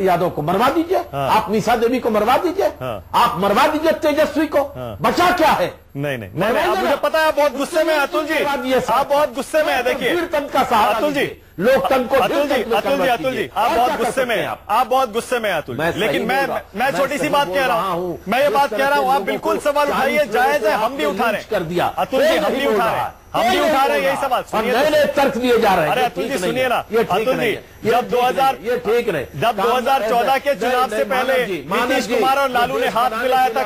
यादव को, मरवा दीजिए। आप मीसा देवी को मरवा दीजिए, आप मरवा दीजिए तेजस्वी को, बचा क्या है? नहीं, मुझे पता है आप बहुत गुस्से में हैं अतुल जी, आप बहुत गुस्से में हैं। देखिए लोकतंत्र का सहारा, अतुल जी, लोकतंत्र को, अतुल जी आप बहुत गुस्से में हैं, आप बहुत गुस्से में हैं अतुल। लेकिन मैं छोटी सी बात कह रहा हूँ, मैं ये बात कह रहा हूँ, आप बिल्कुल सवाल उठाइए, जायज है, हम भी उठा रहे कर दिया अतुल जी, हम भी उठा रहे हैं यही सवाल। नए तर्क दिए जा रहे हैं। अरे अतुल जी सुनिए ना, अतुल जी जब 2014 के चुनाव से पहले नीतीश कुमार और लालू ने हाथ मिलाया था,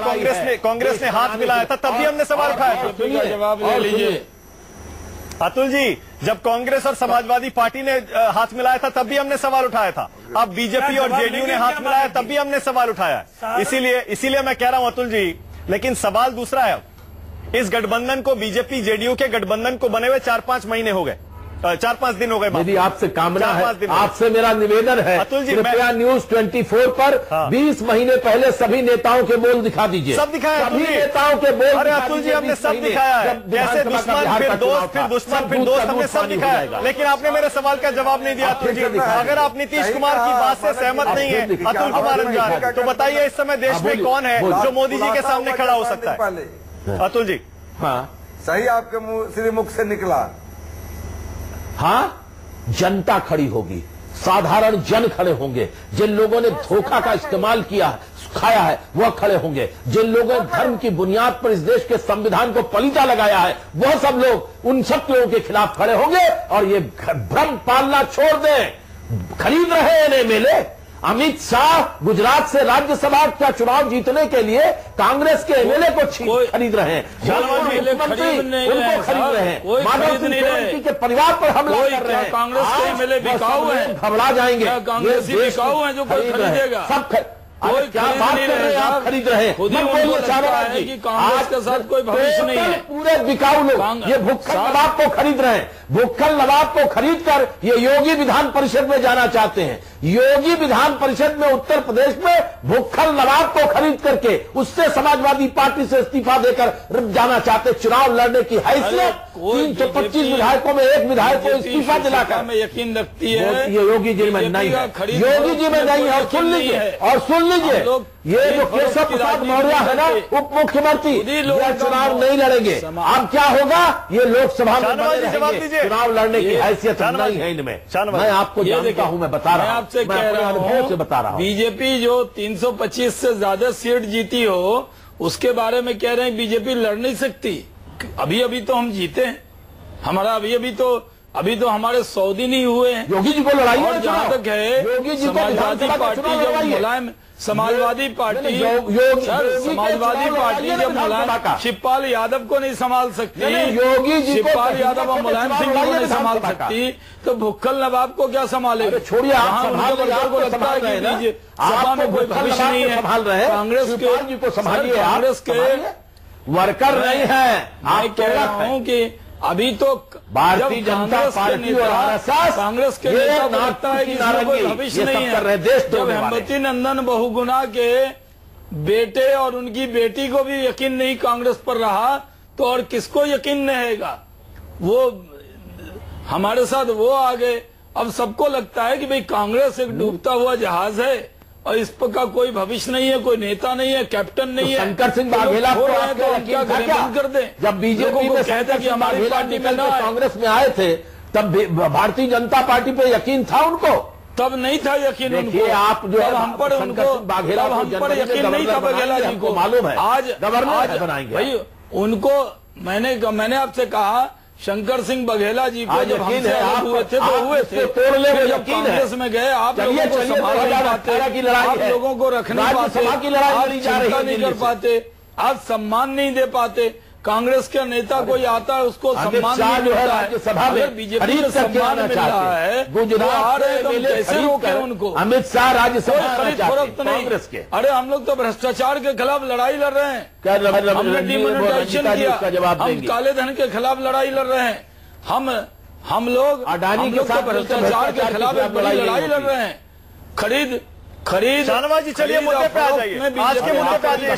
कांग्रेस ने हाथ मिलाया था, तब भी हमने सवाल उठाया था। जवाब ले लीजिए अतुल जी, जब कांग्रेस और समाजवादी पार्टी ने हाथ मिलाया था तब भी हमने सवाल उठाया था। अब बीजेपी और जेडीयू ने हाथ मिलाया तब भी हमने सवाल उठाया। इसीलिए मैं कह रहा हूं अतुल जी, लेकिन सवाल दूसरा है। इस गठबंधन को, बीजेपी जेडीयू के गठबंधन को बने हुए 4-5 महीने हो गए, 4-5 दिन हो गए। मेरी आपसे कामना है, आपसे मेरा निवेदन है, अतुल जी कृपया न्यूज 24 पर 20 महीने पहले सभी नेताओं के बोल दिखा दीजिए। सब दिखाया सभी नेताओं के बोल। अरे अतुल जी हमने सब दिखाया है, कैसे दुश्मन फिर दोस्त, फिर दुश्मन फिर दोस्त, हमने सब दिखाया, लेकिन आपने मेरे सवाल का जवाब नहीं दिया अतुल जी। अगर आप नीतीश कुमार की बात से सहमत नहीं है अतुल कुमार अंजान, तो बताइए इस समय देश में कौन है जो मोदी जी के सामने खड़ा हो सकता है? अतुल जी हाँ, सही आपके श्री मुख से निकला। हाँ, जनता खड़ी होगी, साधारण जन खड़े होंगे। जिन लोगों ने धोखा का इस्तेमाल खाया है वह खड़े होंगे। जिन लोगों ने धर्म की बुनियाद पर इस देश के संविधान को पलीता लगाया है, वह सब लोग उन सब लोगों के खिलाफ खड़े होंगे। और ये भ्रम पालना छोड़ दें। खरीद रहे हैं एमएलए। अमित शाह गुजरात से राज्यसभा का चुनाव जीतने के लिए कांग्रेस के एमएलए को खरीद रहे हैं, मुख्यमंत्री उनको खरीद रहे हैं, माधव सिंह के परिवार पर हमला कर रहे हैं। कांग्रेस के एमएलए बिकाऊ है, घबरा जाएंगे। कांग्रेस बिकाऊ है जो खरीदेगा। सब कोई क्या बात कर रहे हैं आप? खरीद रहे हैं खुद ही उनको लगता है कि कांग्रेस के साथ कोई भविष्य नहीं है। पूरे बिकाऊ लोग ये भुक्खल नवाब को खरीद रहे हैं। भुक्खल नवाब को खरीद कर ये योगी विधान परिषद में जाना चाहते हैं। योगी विधान परिषद में उत्तर प्रदेश में भुक्खल नवाब को खरीद करके उससे समाजवादी पार्टी से इस्तीफा देकर जाना चाहते। चुनाव लड़ने की हैसियत 325 विधायकों में एक विधायक को इस्तीफा दिलाकर में यकीन रखती है। ये योगी जी में नहीं है, योगी जी में नहीं है। और सुन लीजिए ये जो केशव प्रसाद मौर्य है ना उप मुख्यमंत्री, ये चुनाव नहीं लड़ेंगे। अब क्या होगा, ये लोकसभा में चुनाव लड़ने की हैसियत नहीं है इनमें। मैं आपको जानता हूं, मैं बता रहा हूं, आपसे कह रहा हूं, बता रहा हूं। बीजेपी जो 325 से ज्यादा सीट जीती हो उसके बारे में कह रहे हैं बीजेपी लड़ नहीं सकती। अभी तो हम जीते हैं, हमारा अभी तो हमारे 100 दिन ही हुए हैं। योगी जी को लड़ाई और जहां तक है समाजवादी पार्टी जब मुलायम समाजवादी पार्टी जब मुलायम शिवपाल यादव को नहीं संभाल सकती, योगी जी शिवपाल यादव और मुलायम सिंह को नहीं संभाल सकती, तो भुक्खल नवाब को क्या संभालेगा? छोड़िए, को लगता है कि सभा में कोई भविष्य नहीं है। कांग्रेस को संभालिए, कांग्रेस के वर्कर नहीं है। मैं कह रहा हूँ कि अभी तो भारतीय जनता पार्टी और आरएसएस कांग्रेस के नेता को लगता है कि इसमें कोई भविष्य नहीं है। जब हेमवती नंदन बहुगुणा के बेटे और उनकी बेटी को भी यकीन नहीं कांग्रेस पर रहा, तो और किसको यकीन रहेगा? वो हमारे साथ वो आ गए। अब सबको लगता है कि भाई कांग्रेस एक डूबता हुआ जहाज है और इस पर का कोई भविष्य नहीं है, कोई नेता नहीं है, कैप्टन नहीं है। शंकर सिंह बाघेला को क्या बंद कर दे? जब बीजेपी में कहते कि हमारी पार्टी में कांग्रेस में आए थे तब भारतीय जनता पार्टी पे यकीन था उनको? तब नहीं था यकीन उनको। आप जो हम पर उनको हम पर यकीन नहीं था बघेला जी को। मालूम है आज गवर्नर बनाएंगे भाई उनको। मैंने आपसे कहा शंकर सिंह बघेला जी को जब हमसे अलग हुए थे तो हुए थे, तोड़ने में जब कांग्रेस में गए आप लोगों को संभाल नहीं पाते, आप लोगों को रखने पाते, आप चिंता नहीं कर पाते, आप सम्मान नहीं दे पाते। कांग्रेस के नेता कोई आता है उसको सम्मान नहीं मिलता है। अगर बीजेपी में सम्मान मिल रहा है गुजरात कैसे रोके उनको? अमित शाह राज्यसभा खरीद फरोख्त नहीं। अरे हम लोग तो भ्रष्टाचार के खिलाफ लड़ाई लड़ रहे हैं। हमने डिमोनेटाइजेशन किया, हम काले धन के खिलाफ लड़ाई लड़ रहे हैं। हम लोग अडानी के साथ भ्रष्टाचार के खिलाफ एक बड़ी लड़ाई लड़ रहे हैं। खरीद शाहनवाज जी चलिए मुद्दे पे आ जाइए, आज के मुद्दे पे आ जाइए।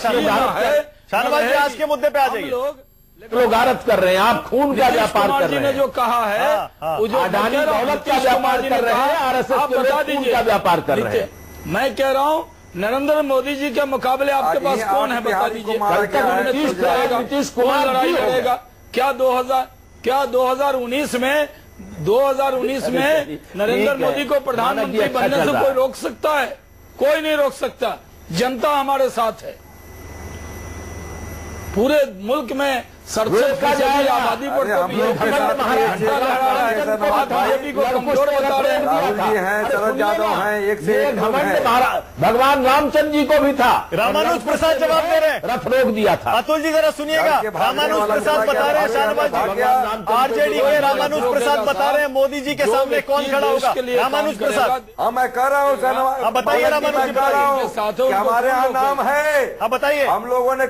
शाहनवाज जी आज के मुद्दे पे आ जाइए। लोग गारत कर रहे हैं, आप खून का व्यापार कर रहे हैं। ने जो कहा है वो जो अडानी दौलत का व्यापार कर रहे हैं, आरएसएस आप बता दीजिए का व्यापार कर रहे हैं। मैं कह रहा हूँ नरेंद्र मोदी जी के मुकाबले आपके पास कौन है बता दीजिए। नीतीश कुमार लड़ाई लड़ेगा क्या? 2019 में नरेंद्र मोदी को प्रधानमंत्री बनने से कोई रोक सकता है? कोई नहीं रोक सकता। जनता हमारे साथ है। पूरे मुल्क में 67% आबादी पर बीजेपी को कमजोर बता रहे हैं। राहुल जी हैं, शरद यादव हैं, एक से एक भगवान रामचंद्र जी को भी था। रामानुज प्रसाद जवाब दे रहे हैं, रथ रोक दिया था। अतुल जी जरा सुनिएगा, रामानुज प्रसाद बता रहे हैं, शाहनवाज जी आरजेडी के रामानुज प्रसाद बता रहे हैं मोदी जी के सामने कौन खड़ा होगा? रामानुज प्रसाद। हाँ मैं कह रहा हूँ शाहनवाज, आप बताइए रामानुज जी, बताइए हमारे यहाँ नाम है। आप बताइए। हम लोगों ने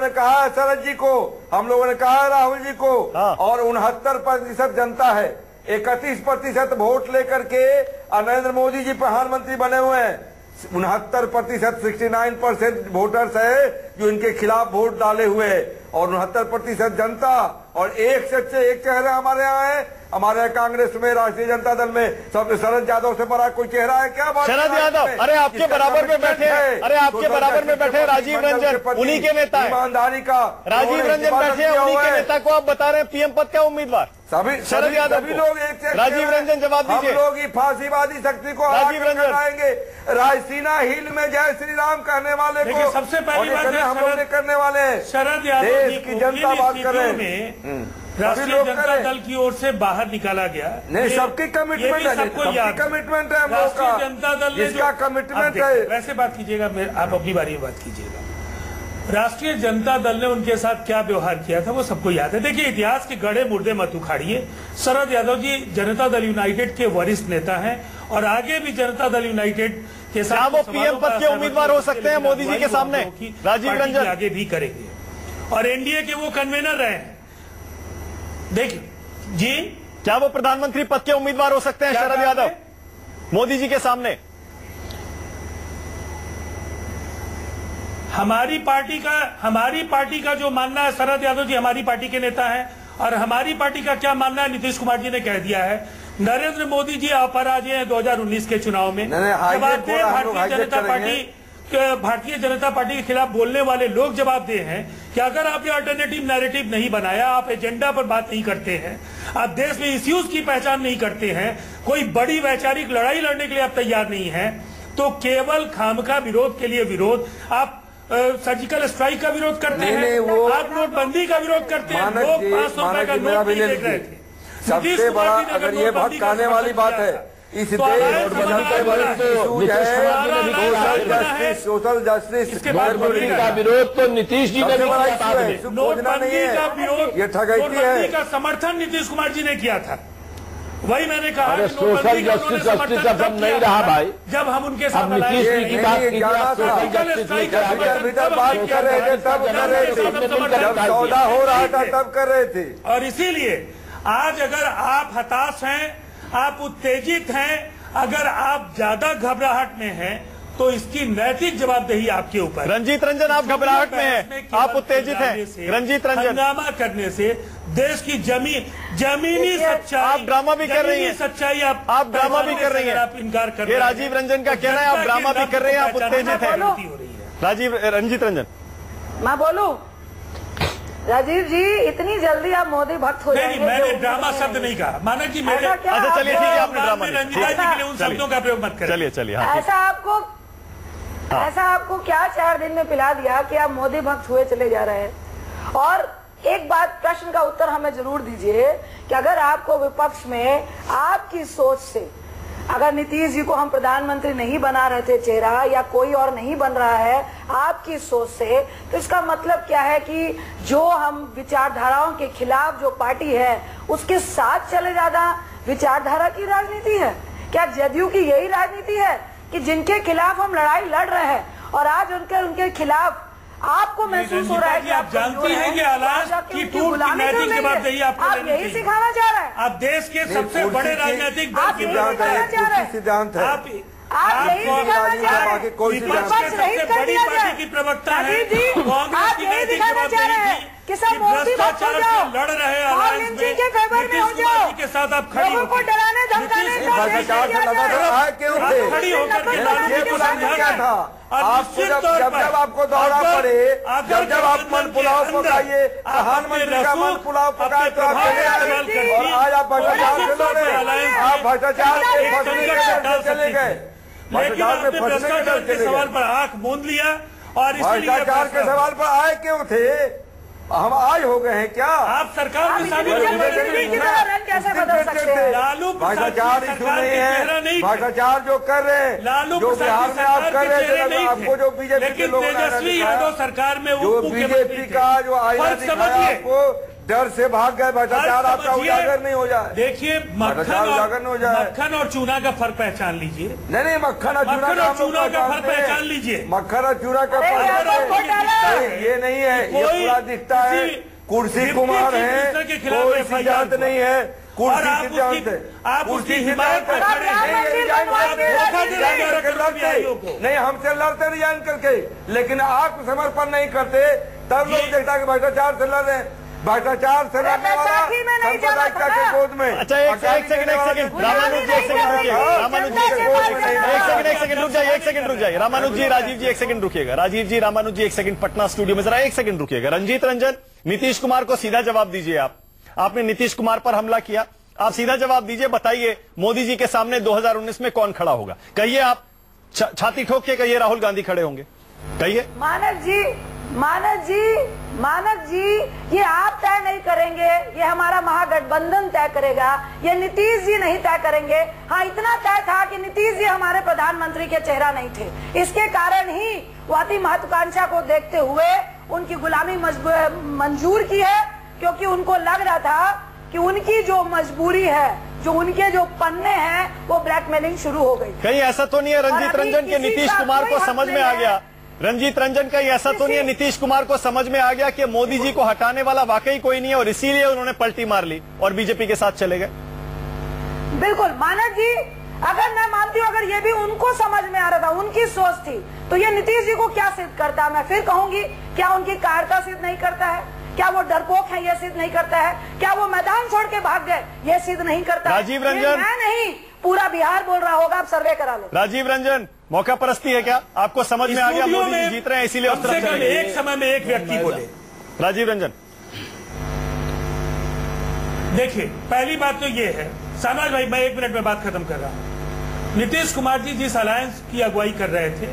कहा शरद जी को, हम लोगों ने कहा राहुल जी को, और 69% जनता है। 31% वोट लेकर के नरेंद्र मोदी जी प्रधानमंत्री बने हुए हैं। 69% 69% वोटर्स है जो इनके खिलाफ वोट डाले हुए हैं, और 69% जनता, और एक से एक चेहरा हमारे यहाँ है। हमारे कांग्रेस में, राष्ट्रीय जनता दल में सबसे शरद यादव से बड़ा कोई चेहरा है क्या? शरद यादव, अरे आपके बराबर में बैठे, अरे आपके बराबर में बैठे राजीव रंजन, उन्हीं के नेता, ईमानदारी का राजीव रंजन बैठे हैं, उन्हीं के नेता को आप बता रहे हैं पीएम पद का उम्मीदवार। सभी शरद यादव, सभी लोग एक राजीव रंजन जवाब दीजिए। हम लोग ही फांसीवादी शक्ति को राजीव रंजन आएंगे। रायसीना हिल में जय श्री राम कहने वाले को सबसे पहली बात हम लोग करने वाले हैं। शरद यादव देश की जनता बात कर रहे हैं। राष्ट्रीय जनता दल की ओर से बाहर निकाला गया। नहीं, सबकी कमिटमेंट है, सबकी कमिटमेंट है हम लोग का। जनता दल जिसका कमिटमेंट है वैसे बात कीजिएगा, आप अपनी बारी में बात कीजिएगा। राष्ट्रीय जनता दल ने उनके साथ क्या व्यवहार किया था वो सबको याद है। देखिए, इतिहास के गड़े मुर्दे मत उखाड़िए। शरद यादव जी जनता दल यूनाइटेड के वरिष्ठ नेता हैं और आगे भी जनता दल यूनाइटेड क्या वो पीएम पद के उम्मीदवार हो सकते हैं मोदी जी के सामने? राजीव रंजन आगे भी करेंगे और एनडीए के वो कन्वीनर रहे हैं। देखिए जी, क्या वो प्रधानमंत्री पद के उम्मीदवार हो सकते हैं शरद यादव मोदी जी के सामने? हमारी पार्टी का जो मानना है, शरद यादव जी हमारी पार्टी के नेता हैं और हमारी पार्टी का क्या मानना है नीतीश कुमार जी ने कह दिया है, नरेंद्र मोदी जी अपराजय हैं 2019 के चुनाव में। भारतीय जनता पार्टी के खिलाफ बोलने वाले लोग जवाब दे हैं कि अगर आपने अल्टरनेटिव नैरेटिव नहीं बनाया, आप एजेंडा पर बात नहीं करते हैं, आप देश में इश्यूज की पहचान नहीं करते हैं, कोई बड़ी वैचारिक लड़ाई लड़ने के लिए आप तैयार नहीं है, तो केवल खामखा विरोध के लिए विरोध, आप सर्जिकल स्ट्राइक का विरोध करते हैं, आप नोटबंदी का विरोध करते हैं, लोग 500 रुपए का नोट नहीं देख रहे थे। सबसे बड़ा अगर ये भटकाने वाली बात है इस देश सोशल जस्टिस का विरोध तो नीतीश जी ने नोटबंदी का विरोध, ये ठगैती है का समर्थन नीतीश कुमार जी ने किया था। वही मैंने कहा अरे सोशल जस्टिस का सब नहीं रहा भाई, जब हम उनके साथ नीतीश जी की बात भीतर बात कर रहे थे, तब कर रहे थे, जब सौदा हो रहा था तब कर रहे थे। और इसीलिए आज अगर आप हताश हैं, आप उत्तेजित हैं, अगर आप ज्यादा घबराहट में हैं, तो इसकी नैतिक जवाबदेही आपके ऊपर। रंजीत रंजन, आप घबराहट में हैं, आप उत्तेजित हैं। रंजीत रंजन, हंगामा करने से देश की जमीनी सच्चाई, आप ड्रामा भी कर रही हैं, सच्चाई आप ड्रामा भी कर रही हैं, आप इनकार कर रहे हैं। राजीव रंजन का कहना है आप ड्रामा भी कर रहे हैं, आप उत्तेजित हैं। रंजीत रंजन, मैं बोलूं? राजीव जी, इतनी जल्दी आप मोदी भक्त हो जाएंगे? मैंने ड्रामा शब्द नहीं कहा, माना कि मैंने। अच्छा चलिए ठीक है, आपने ड्रामा रंजीता जी के लिए उन शब्दों का प्रयोग मत करें। चलिए ऐसा आपको क्या 4 दिन में पिला दिया कि आप मोदी भक्त हुए चले जा रहे हैं? और एक बात, प्रश्न का उत्तर हमें जरूर दीजिए कि अगर आपको विपक्ष में आपकी सोच से, अगर नीतीश जी को हम प्रधानमंत्री नहीं बना रहे थे चेहरा, या कोई और नहीं बन रहा है आपकी सोच से, तो इसका मतलब क्या है कि जो हम विचारधाराओं के खिलाफ जो पार्टी है उसके साथ चले जाना विचारधारा की राजनीति है? क्या जदयू की यही राजनीति है कि जिनके खिलाफ हम लड़ाई लड़ रहे हैं और आज उनके खिलाफ आपको महसूस हो रहा है कि आप जानती हैं कि अलायंस की टूट की नैतिक जवाबदेही आपको आप यही सिखाना चाह रहे हैं? आप देश के सबसे बड़े राजनीतिक दल की सिद्धांत है, आप यही सिखाना चाह रहे हैं? विपक्ष रहित कर दिया जाए। की प्रवक्ता है, आप यही दिखाना चाह रहे हैं कि सब मोदी भक्त हो जाओ, लड़ रहे और जी के फेवर में हो जाओ, के साथ आप खड़ी लोगों को डराने धमकाने खड़ी होकर के लालू को समझाया था। आपको जब आपको दौरा पड़े, जब आप मन पुलाव पकाइए, प्रधानमंत्री का मन पुलाव पकाए तो आप चले, और आज आप भ्रष्टाचार से लड़े, आप भ्रष्टाचार से चले गए, भ्रष्टाचार में फंसने के सवाल पर आंख मूंद लिया। और भ्रष्टाचार के सवाल पर आए क्यों थे? हम आज हो गए हैं क्या? आप सरकार में शामिल कैसे बदल सकते हैं? लालू भ्रष्टाचार इशू नहीं है, भ्रष्टाचार जो कर रहे हैं, लालू जो बिहार में आप कर रहे थे, आपको जो बीजेपी के लोग तेजस्वी यादव सरकार में जो बीजेपी का जो आईना दिखाया आपको, डर से भाग गए, भ्रष्टाचार आपका उजागर नहीं हो जाए। देखिए, मक्खन और चूना का फर्क पहचान लीजिए। नहीं, मक्खन और चूना का फर्क पहचान लीजिए। मक्खन और चूना का फर्क ये नहीं है, ये पूरा दिखता है कुर्सी कुमार है, कोई सिद्धांत नहीं है, कुर्सी सिद्धांत है, आप उसकी हिमायत कर नहीं, हमसे लड़ते रिजाइन करके, लेकिन आप समर्पण नहीं करते, तब लोग देखता कि भ्रष्टाचार से लड़ रहे हैं, भ्रष्टाचार से लड़ने वाला सांप्रदायिकता के गोद में। अच्छा एक सेकंड रामानुज जी, एक सेकंड रुकिए, रामानुज जी एक सेकंड रुक जाइए, रामानुज जी, राजीव जी एक सेकंड रुकिएगा, राजीव जी, रामानुज जी एक सेकंड पटना स्टूडियो में जरा एक सेकंड रुकिएगा। रंजीत रंजन, नीतीश कुमार को सीधा जवाब दीजिए। आपने नीतीश कुमार पर हमला किया, आप सीधा जवाब दीजिए, बताइए मोदी जी के सामने 2019 में कौन खड़ा होगा? कहिए, आप छाती ठोक के कहिए राहुल गांधी खड़े होंगे, कहिए। मानक जी, ये आप तय नहीं करेंगे, ये हमारा महागठबंधन तय करेगा, ये नीतीश जी नहीं तय करेंगे। हाँ, इतना तय था कि नीतीश जी हमारे प्रधानमंत्री के चेहरा नहीं थे, इसके कारण ही वो अति महत्वाकांक्षा को देखते हुए उनकी गुलामी मंजूर की है, क्योंकि उनको लग रहा था कि उनकी जो मजबूरी है जो उनके जो पन्ने हैं वो ब्लैकमेलिंग शुरू हो गई। कहीं ऐसा तो नहीं है रंजीत रंजन के नीतीश कुमार को समझ में आ गया, रंजीत रंजन का ऐसा तो नहीं है नीतीश कुमार को समझ में आ गया कि मोदी जी को हटाने वाला वाकई कोई नहीं है और इसीलिए उन्होंने पलटी मार ली और बीजेपी के साथ चले गए? बिल्कुल मानक जी, अगर मैं मानती हूँ अगर ये भी उनको समझ में आ रहा था, उनकी सोच थी, तो ये नीतीश जी को क्या सिद्ध करता है? मैं फिर कहूंगी, क्या उनकी कायरता सिद्ध नहीं करता है? क्या वो डरपोक है ये सिद्ध नहीं करता है? क्या वो मैदान छोड़ के भाग गए ये सिद्ध नहीं करता? राजीव रंजन, मैं नहीं, पूरा बिहार बोल रहा होगा, आप सर्वे करा लो। राजीव रंजन, मौका परस्ती है क्या? आपको समझ में आ गया मोदी जी जीत रहे हैं इसीलिए उस तरफ चले गए? एक समय में एक व्यक्ति बोले। राजीव रंजन, देखिए पहली बात तो ये है, शाहनवाज भाई मैं 1 मिनट में बात खत्म कर रहा हूं। नीतीश कुमार जी जिस अलायंस की अगुवाई कर रहे थे,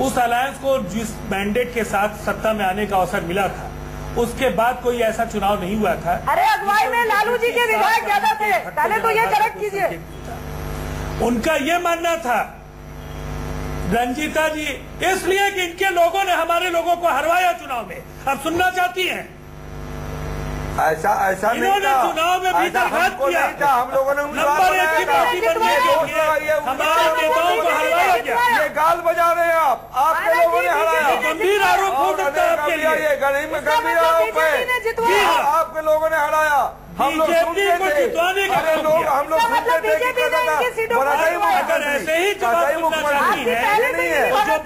उस अलायंस को जिस मैंडेट के साथ सत्ता में आने का अवसर मिला था, उसके बाद कोई ऐसा चुनाव नहीं हुआ था। अरे अगुवाई में लालू जी के विधायक ज्यादा थे, पहले तो ये करेक्ट कीजिए। उनका ये मानना था रंजीता जी, इसलिए कि इनके लोगों ने हमारे लोगों को हरवाया चुनाव में। अब सुनना चाहती हैं? ऐसा इन्होंने चुनाव में भी दरखास्त किया, हम लोगों ने नंबर 1 की पार्टी बनने के लिए हमारे नेताओं को हरवाया गया। ये गाल बजा रहे हैं आप, आपके लोगों ने हराया। गंभीर आरोप हो सकता है आपके लिए, ये गंभीर आरोप है, आपके लोगों ने हराया। हम लोग बीजेपी को जितवाने का काम किया। हम लोग सुनते थे कि अगर ऐसे ही जवाब सुनना चाहती है तो जो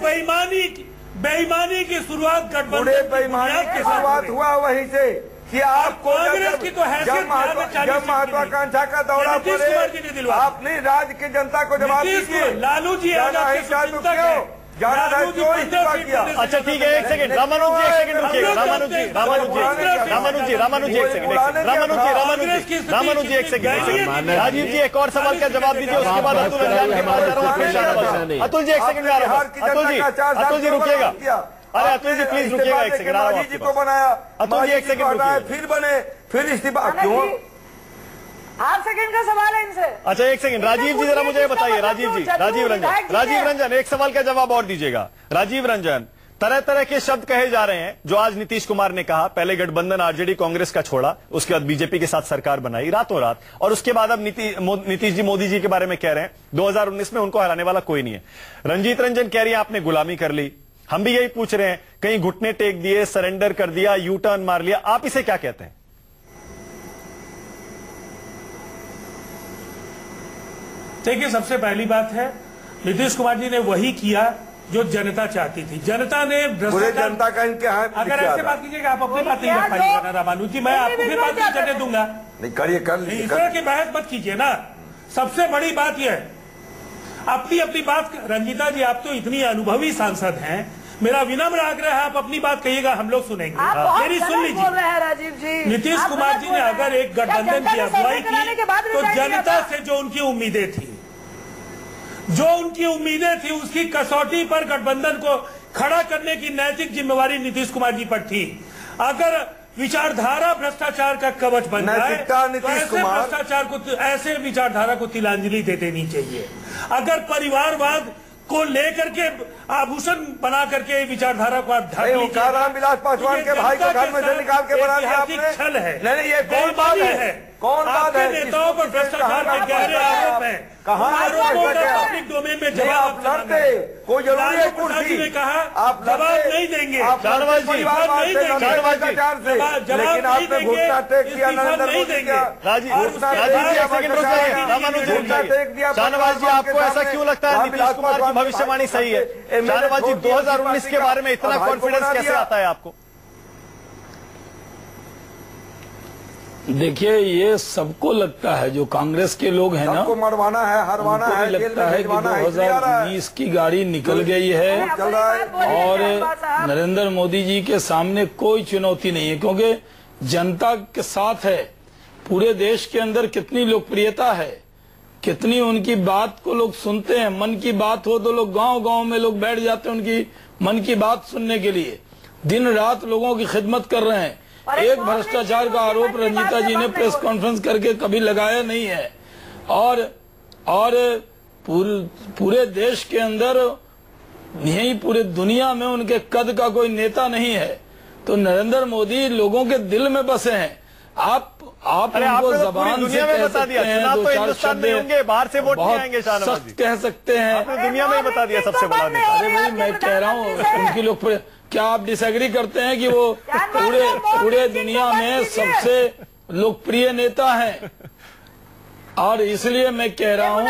बेईमानी की शुरुआत गठबंधन बेईमानी की शुरुआत हुआ वहीं से कि आपको कांग्रेस की तो हैसियत जब महत्वाकांक्षा का दौरा पड़े आपने राज्य की जनता को जवाब दीजिए। लालू जी अच्छा ठीक है, 1 सेकंड रामानुज जी, 1 सेकंड रुकिएगा। रामानुज जी, एक सेकंड। राजीव जी एक और सवाल का जवाब दीजिए, उसके बाद अतुल रंजन के पास जा रहा हूँ। अतुल जी 1 सेकंड में आ रहा हूँ। अतुल जी रुकिएगा, अरे अतुल जी प्लीज रुकिएगा 1 सेकंड। माजी जी को बनाया, अतुल जी 1 सेकंड रुकिए, फिर बने, फिर इस्तीफा क्यों? 8 सेकंड का सवाल है इनसे। अच्छा 1 सेकंड, राजीव जी जरा मुझे बताइए। राजीव जी, राजीव रंजन एक सवाल का जवाब और दीजिएगा। राजीव रंजन, तरह तरह के शब्द कहे जा रहे हैं जो आज नीतीश कुमार ने कहा। पहले गठबंधन आरजेडी कांग्रेस का छोड़ा, उसके बाद बीजेपी के साथ सरकार बनाई रातों रात, और उसके बाद अब नीतीश जी मोदी जी के बारे में कह रहे हैं 2019 में उनको हराने वाला कोई नहीं है। रंजीत रंजन कह रही है आपने गुलामी कर ली, हम भी यही पूछ रहे हैं, कहीं घुटने टेक दिए, सरेंडर कर दिया, यू टर्न मार लिया, आप इसे क्या कहते हैं? देखिए सबसे पहली बात है, नीतीश कुमार जी ने वही किया जो जनता चाहती थी। जनता ने जनता का इनके अगर ऐसे बात कीजिएगा आप अपनी बात नहीं रख पाइएगा ना रामानुज जी, मैं आपको फिर बात नहीं करने दूंगा। नहीं करिए, कर इस तरह की बहस मत कीजिए ना। सबसे बड़ी बात यह है, अपनी बात। रंजीता जी आप तो इतनी अनुभवी सांसद हैं, मेरा विनम्र आग्रह है आप अपनी बात कहिएगा, हम लोग सुनेंगे। मेरी सुन लीजिए राजीव जी, नीतीश कुमार जी ने अगर एक गठबंधन की अगुवाई की तो जनता से जो उनकी उम्मीदें थी उसकी कसौटी पर गठबंधन को खड़ा करने की नैतिक जिम्मेवारी नीतीश कुमार जी पर थी। अगर विचारधारा भ्रष्टाचार का कवच बन जाए तो ऐसे विचारधारा को तिलांजलि दे देनी चाहिए। अगर परिवारवाद को लेकर के आभूषण बना करके विचारधारा को आप ढक लीजिए। रामविलास पासवान के भाई को घर में से निकाल के बना दिया आपने। छल है, नहीं ये कौन बात है? कौन बात है? नेताओं पर भ्रष्टाचार के गहरे आरोप है, पब्लिक डोमेन में जवाब लड़ते कोई जरूरी है कुर्सी ने कहा आप जवाब नहीं देंगे, जवाब नहीं देंगे, लेकिन आपने घुटना टेक दिया नरेंद्र मोदी का। शाहनवाज जी आपको ऐसा क्यों लगता है नीतीश कुमार की भविष्यवाणी सही है? शाहनवाज जी 2019 के बारे में इतना कॉन्फिडेंस कैसे आता है आपको? देखिए ये सबको लगता है, जो कांग्रेस के लोग हैं ना, सबको मरवाना है, हरवाना है, लगता है कि 2019 की गाड़ी निकल गई है और नरेंद्र मोदी जी के सामने कोई चुनौती नहीं है, क्योंकि जनता के साथ है। पूरे देश के अंदर कितनी लोकप्रियता है, कितनी उनकी बात को लोग सुनते हैं। मन की बात हो तो लोग गांव-गांव में लोग बैठ जाते हैं उनकी मन की बात सुनने के लिए, दिन रात लोगों की खिदमत कर रहे हैं। एक भ्रष्टाचार का आरोप रंजीता जी ने प्रेस कॉन्फ्रेंस करके कभी लगाया नहीं है, और पूरे देश के अंदर नहीं पूरे दुनिया में उनके कद का कोई नेता नहीं है। तो नरेंद्र मोदी लोगों के दिल में बसे हैं। आप अरे उनको आपने तो जबान पूरी से दुनिया में कह बता दिया, सकते हैं, चुनाव दो तो चार हिंदुस्तान शब्द में होंगे, बाहर से वोट नहीं बहुत आएंगे शाहनवाज जी। सख्त कह सकते हैं। आपने दुनिया में ही बता दिया सबसे बड़ा नेता। अरे भाई मैं कह रहा हूँ उनकी लोग, क्या आप डिसएग्री करते हैं कि वो पूरे दुनिया में सबसे लोकप्रिय नेता हैं? और इसलिए मैं कह रहा हूँ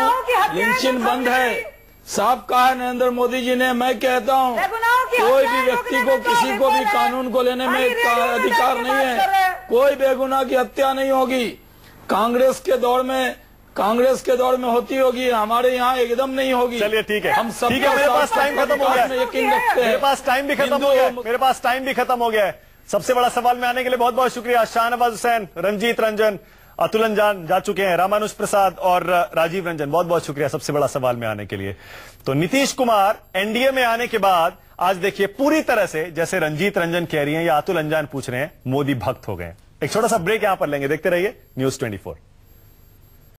लिंचिंग बंद है, साफ कहा है नरेंद्र मोदी जी ने। मैं कहता हूँ कोई भी व्यक्ति को, किसी को भी कानून को लेने में अधिकार नहीं है। कोई बेगुनाह की हत्या नहीं होगी। कांग्रेस के दौर में होती होगी, हमारे यहाँ एकदम नहीं होगी। चलिए ठीक है, हम सब ठीक है, मेरे पास टाइम खत्म हो गया है, यकीन रखते हैं। मेरे पास टाइम भी खत्म हो गया है, मेरे पास टाइम भी खत्म हो गया है। सबसे बड़ा सवाल में आने के लिए बहुत बहुत शुक्रिया। शाहनवाज हुसैन, रंजीत रंजन, अतुलन जान जा चुके हैं, रामानुज प्रसाद और राजीव रंजन, बहुत बहुत शुक्रिया सबसे बड़ा सवाल में आने के लिए। तो नीतीश कुमार एनडीए में आने के बाद आज देखिए पूरी तरह से, जैसे रंजीत रंजन कह रही हैं या अतुल अंजान पूछ रहे हैं, मोदी भक्त हो गए। एक छोटा सा ब्रेक यहां पर लेंगे, देखते रहिए न्यूज़ 24।